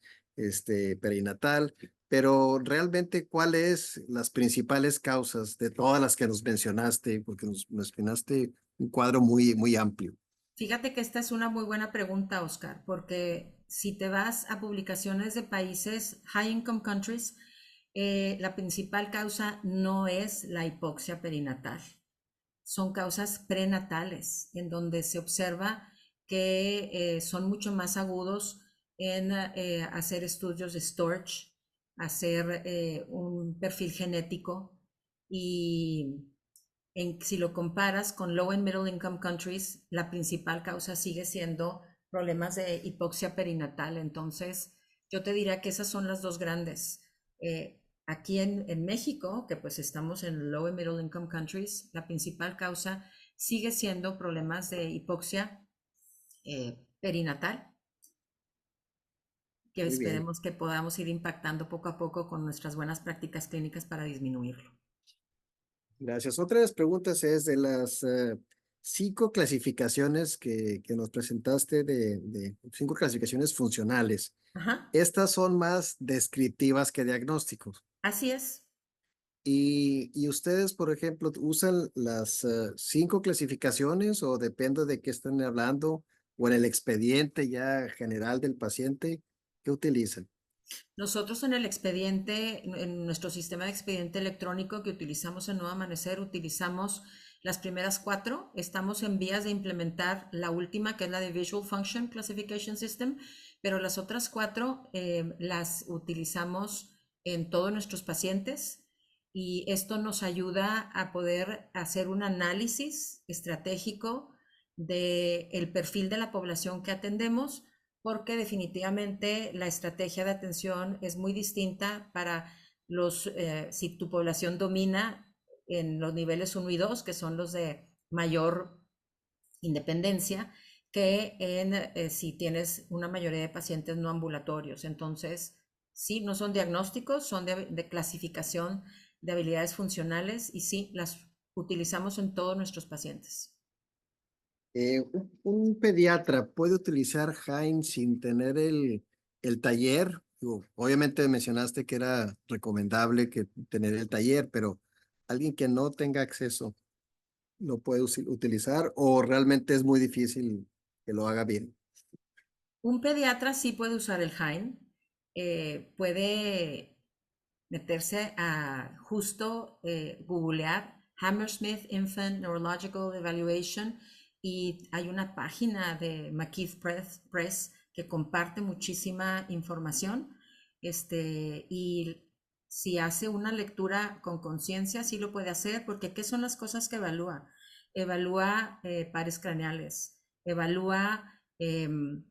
perinatal, pero realmente, ¿cuáles las principales causas de todas las que nos mencionaste? Porque nos mencionaste un cuadro muy, muy amplio. Fíjate que esta es una muy buena pregunta, Oscar, porque si te vas a publicaciones de países high income countries, la principal causa no es la hipoxia perinatal, son causas prenatales, en donde se observa que son mucho más agudos en hacer estudios de storage, hacer un perfil genético, y si lo comparas con low and middle income countries, la principal causa sigue siendo problemas de hipoxia perinatal. Entonces, yo te diría que esas son las dos grandes. Aquí en México, que pues estamos en low and middle income countries, la principal causa sigue siendo problemas de hipoxia perinatal, que Muy bien. esperemos que podamos ir impactando poco a poco con nuestras buenas prácticas clínicas para disminuirlo. Gracias. Otra de las preguntas es de las 5 clasificaciones que nos presentaste de 5 clasificaciones funcionales. Ajá, Estas son más descriptivas que diagnósticos. así es. Y ustedes, por ejemplo, usan las 5 clasificaciones o depende de qué estén hablando o en el expediente ya general del paciente, ¿qué utilizan? Nosotros en el expediente, en nuestro sistema de expediente electrónico que utilizamos en Nuevo Amanecer, utilizamos las primeras 4. Estamos en vías de implementar la última, que es la de Visual Function Classification System, pero las otras 4 las utilizamos en todos nuestros pacientes y esto nos ayuda a poder hacer un análisis estratégico del perfil de la población que atendemos porque definitivamente la estrategia de atención es muy distinta para si tu población domina en los niveles 1 y 2, que son los de mayor independencia, que si tienes una mayoría de pacientes no ambulatorios. Entonces, sí, no son diagnósticos, son de clasificación de habilidades funcionales y sí, las utilizamos en todos nuestros pacientes. Un pediatra puede utilizar Hain sin tener el taller. Digo, obviamente mencionaste que era recomendable que tener el taller, pero alguien que no tenga acceso lo puede utilizar o realmente es muy difícil que lo haga bien. Un pediatra sí puede usar el Hain, puede meterse a justo googlear Hammersmith Infant Neurological Evaluation y hay una página de McKeith Press que comparte muchísima información y si hace una lectura con conciencia sí lo puede hacer porque ¿qué son las cosas que evalúa? Evalúa pares craneales, evalúa el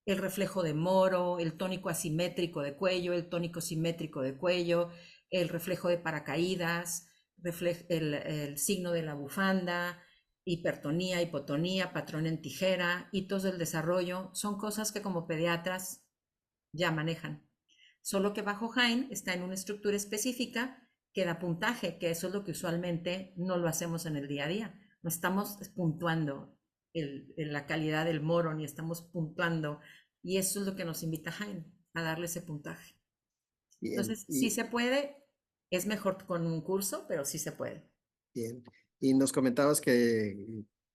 reflejo de Moro, el tónico asimétrico de cuello, el tónico simétrico de cuello, el reflejo de paracaídas, el signo de la bufanda, hipertonía, hipotonía, patrón en tijera, hitos del desarrollo, son cosas que como pediatras ya manejan. Solo que bajo Hain está en una estructura específica que da puntaje, que eso es lo que usualmente no lo hacemos en el día a día. No estamos puntuando la calidad del moro, ni estamos puntuando, y eso es lo que nos invita Hain, a darle ese puntaje. Bien, Entonces, sí se puede, es mejor con un curso, pero sí se puede. bien. Y nos comentabas que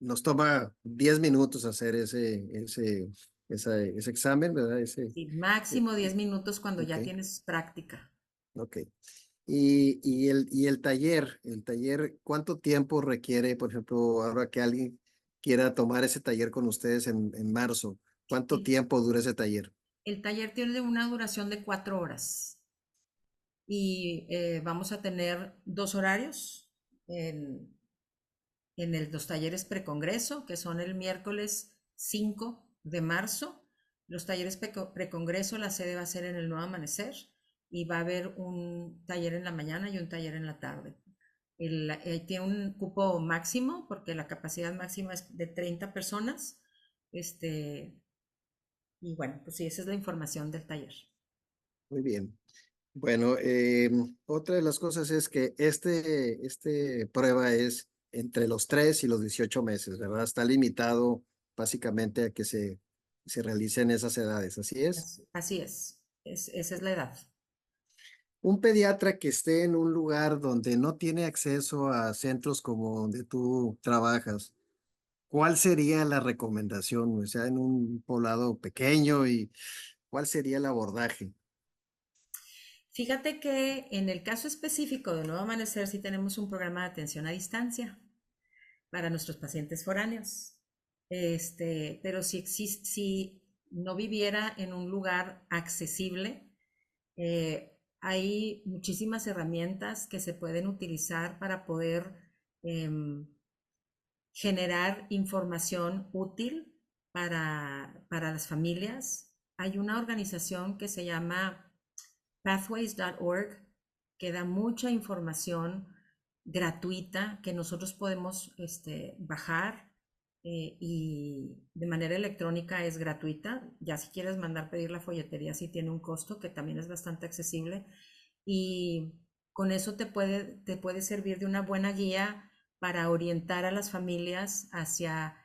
nos toma 10 minutos hacer ese examen, ¿verdad? Sí, Eh, máximo 10 minutos cuando ok, ya tienes práctica. ok. Y el taller, ¿cuánto tiempo requiere, por ejemplo, ahora que alguien quiera tomar ese taller con ustedes en marzo? ¿Cuánto El, tiempo dura ese taller? el taller tiene una duración de 4 horas y vamos a tener 2 horarios en, los talleres precongreso, que son el miércoles 5 de marzo. Los talleres precongreso, la sede va a ser en el Nuevo Amanecer y va a haber un taller en la mañana y un taller en la tarde. Tiene un cupo máximo porque la capacidad máxima es de 30 personas. Y bueno, pues sí, esa es la información del taller. Muy bien. Bueno, otra de las cosas es que este prueba es entre los 3 y los 18 meses, ¿verdad? Está limitado básicamente a que se realicen esas edades, ¿así es? Así esa es la edad. Un pediatra que esté en un lugar donde no tiene acceso a centros como donde tú trabajas, ¿cuál sería la recomendación? O sea, en un poblado pequeño y ¿cuál sería el abordaje? Fíjate que en el caso específico de Nuevo Amanecer sí tenemos un programa de atención a distancia para nuestros pacientes foráneos. Pero si no viviera en un lugar accesible, hay muchísimas herramientas que se pueden utilizar para poder em, generar información útil para las familias. Hay una organización que se llama pathways.org que da mucha información gratuita que nosotros podemos bajar, y de manera electrónica es gratuita. Ya si quieres mandar pedir la folletería sí tiene un costo que también es bastante accesible, y con eso te puede servir de una buena guía para orientar a las familias hacia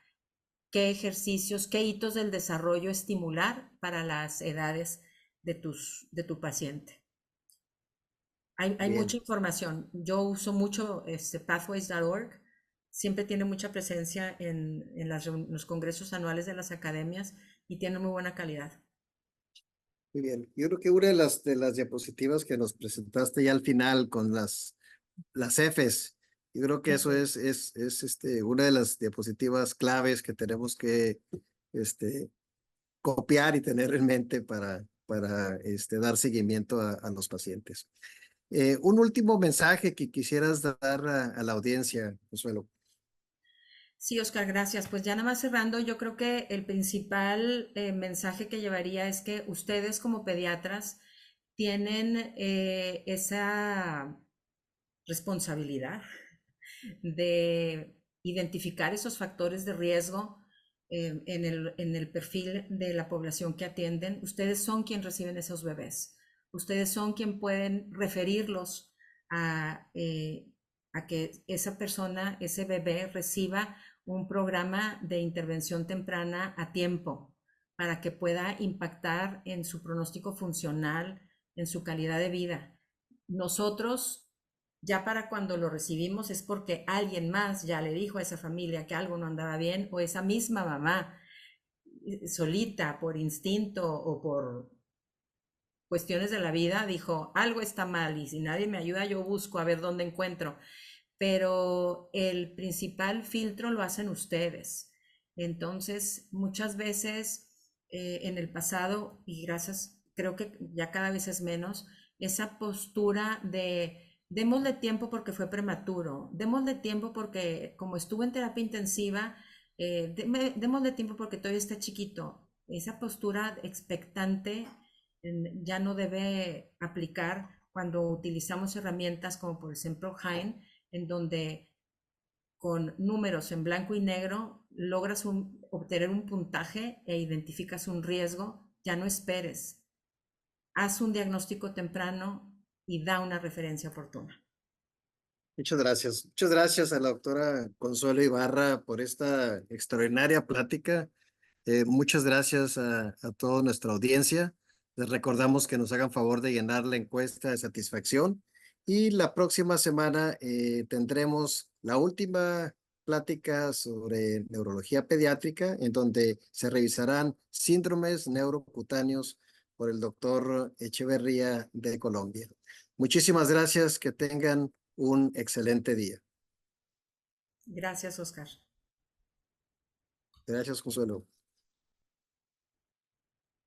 qué ejercicios, qué hitos del desarrollo estimular para las edades de tu paciente. Hay mucha Bien. información. Yo uso mucho pathways.org. Siempre tiene mucha presencia en los congresos anuales de las academias y tiene muy buena calidad. Muy bien. Yo creo que una de las diapositivas que nos presentaste ya al final con las Fs, yo creo que eso Ujú. es una de las diapositivas claves que tenemos que este, copiar y tener en mente para dar seguimiento a los pacientes. Un último mensaje que quisieras dar a la audiencia, Consuelo. Sí, Oscar, gracias. Pues ya nada más cerrando, yo creo que el principal mensaje que llevaría es que ustedes como pediatras tienen esa responsabilidad de identificar esos factores de riesgo en el perfil de la población que atienden. Ustedes son quien reciben esos bebés. Ustedes son quien pueden referirlos a que esa persona, ese bebé, reciba un programa de intervención temprana a tiempo para que pueda impactar en su pronóstico funcional, en su calidad de vida. Nosotros ya para cuando lo recibimos es porque alguien más ya le dijo a esa familia que algo no andaba bien, o esa misma mamá solita por instinto o por cuestiones de la vida dijo algo está mal y si nadie me ayuda yo busco a ver dónde encuentro, pero el principal filtro lo hacen ustedes. Entonces, muchas veces en el pasado, y gracias, creo que ya cada vez es menos, esa postura de démosle tiempo porque fue prematuro, démosle tiempo porque como estuvo en terapia intensiva, démosle tiempo porque todavía está chiquito. Esa postura expectante ya no debe aplicar cuando utilizamos herramientas como por ejemplo Hein, en donde con números en blanco y negro logras obtener un puntaje e identificas un riesgo. Ya no esperes, haz un diagnóstico temprano y da una referencia oportuna. Muchas gracias. Muchas gracias a la doctora Consuelo Ibarra por esta extraordinaria plática. Muchas gracias a toda nuestra audiencia. Les recordamos que nos hagan favor de llenar la encuesta de satisfacción y la próxima semana tendremos la última plática sobre neurología pediátrica en donde se revisarán síndromes neurocutáneos por el doctor Echeverría de Colombia. Muchísimas gracias. Que tengan un excelente día. Gracias, Oscar. Gracias, Consuelo.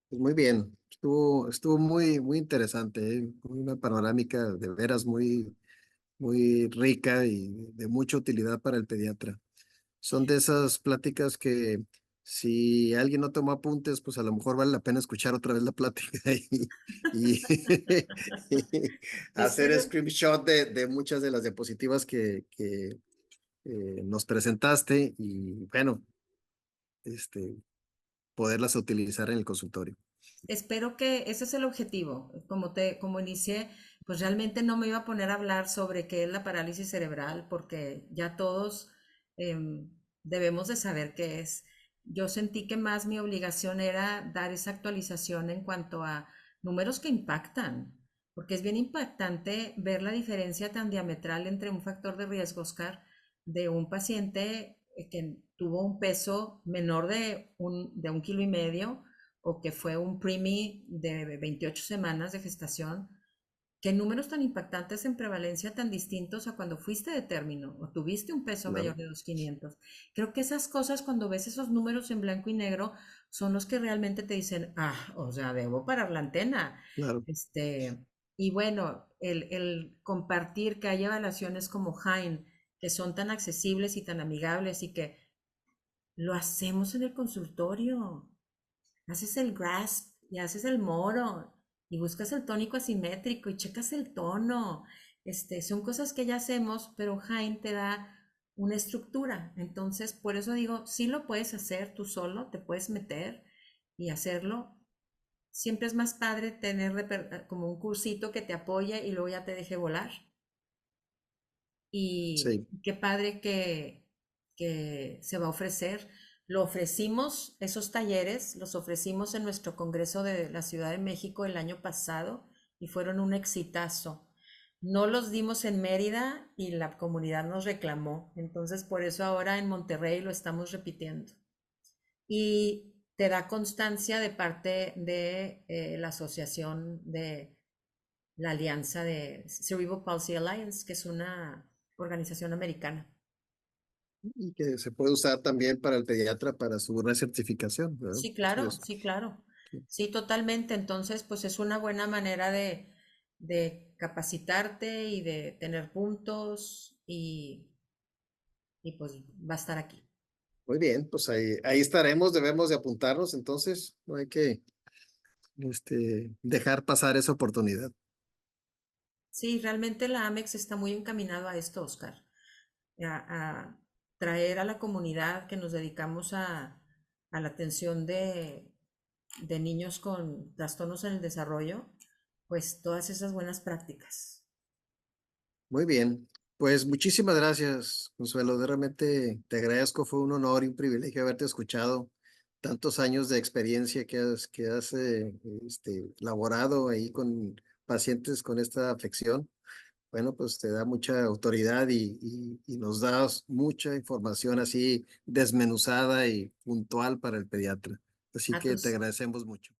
Pues muy bien, estuvo muy interesante, una panorámica de veras muy rica y de mucha utilidad para el pediatra. Son de esas pláticas que si alguien no tomó apuntes, pues a lo mejor vale la pena escuchar otra vez la plática y hacer Espero, screenshot de muchas de las diapositivas que nos presentaste y bueno, este, poderlas utilizar en el consultorio. espero que ese es el objetivo. Como inicié, pues realmente no me iba a poner a hablar sobre qué es la parálisis cerebral, porque ya todos debemos de saber qué es. Yo sentí que más mi obligación era dar esa actualización en cuanto a números que impactan, porque es bien impactante ver la diferencia tan diametral entre un factor de riesgo, Oscar, de un paciente que tuvo un peso menor de 1,5 kilos o que fue un preemie de 28 semanas de gestación, qué números tan impactantes en prevalencia tan distintos a cuando fuiste de término o tuviste un peso mayor Claro, de 2,500. Creo que esas cosas cuando ves esos números en blanco y negro son los que realmente te dicen, ah, o sea, debo parar la antena. claro. Y bueno, el compartir que hay evaluaciones como Hein, que son tan accesibles y tan amigables y que lo hacemos en el consultorio. Haces el grasp y haces el moro y buscas el tónico asimétrico y checas el tono. Son cosas que ya hacemos, pero Jaime te da una estructura. Entonces, por eso digo, sí lo puedes hacer tú solo, te puedes meter y hacerlo. Siempre es más padre tener como un cursito que te apoye y luego ya te deje volar. Y Sí, qué padre que se va a ofrecer. Lo ofrecimos, esos talleres, los ofrecimos en nuestro Congreso de la Ciudad de México el año pasado y fueron un exitazo. No los dimos en Mérida y la comunidad nos reclamó. Entonces, por eso ahora en Monterrey lo estamos repitiendo. Y te da constancia de parte de la asociación de la alianza de Cerebral Palsy Alliance, que es una organización americana. y que se puede usar también para el pediatra para su recertificación, ¿verdad? Sí, Sí, claro, sí, claro. sí. Sí, totalmente. Entonces, pues es una buena manera de capacitarte y de tener puntos y pues va a estar aquí. Muy bien, pues ahí estaremos, debemos de apuntarnos, entonces no hay que dejar pasar esa oportunidad. Sí, realmente la AMEX está muy encaminado a esto, Oscar, a traer a la comunidad que nos dedicamos a la atención de niños con trastornos en el desarrollo, pues todas esas buenas prácticas. Muy bien, pues muchísimas gracias, Consuelo. Realmente te agradezco, fue un honor y un privilegio haberte escuchado. Tantos años de experiencia que has laborado ahí con pacientes con esta afección. Bueno, pues te da mucha autoridad y nos das mucha información así desmenuzada y puntual para el pediatra. Así A que te tus, agradecemos mucho.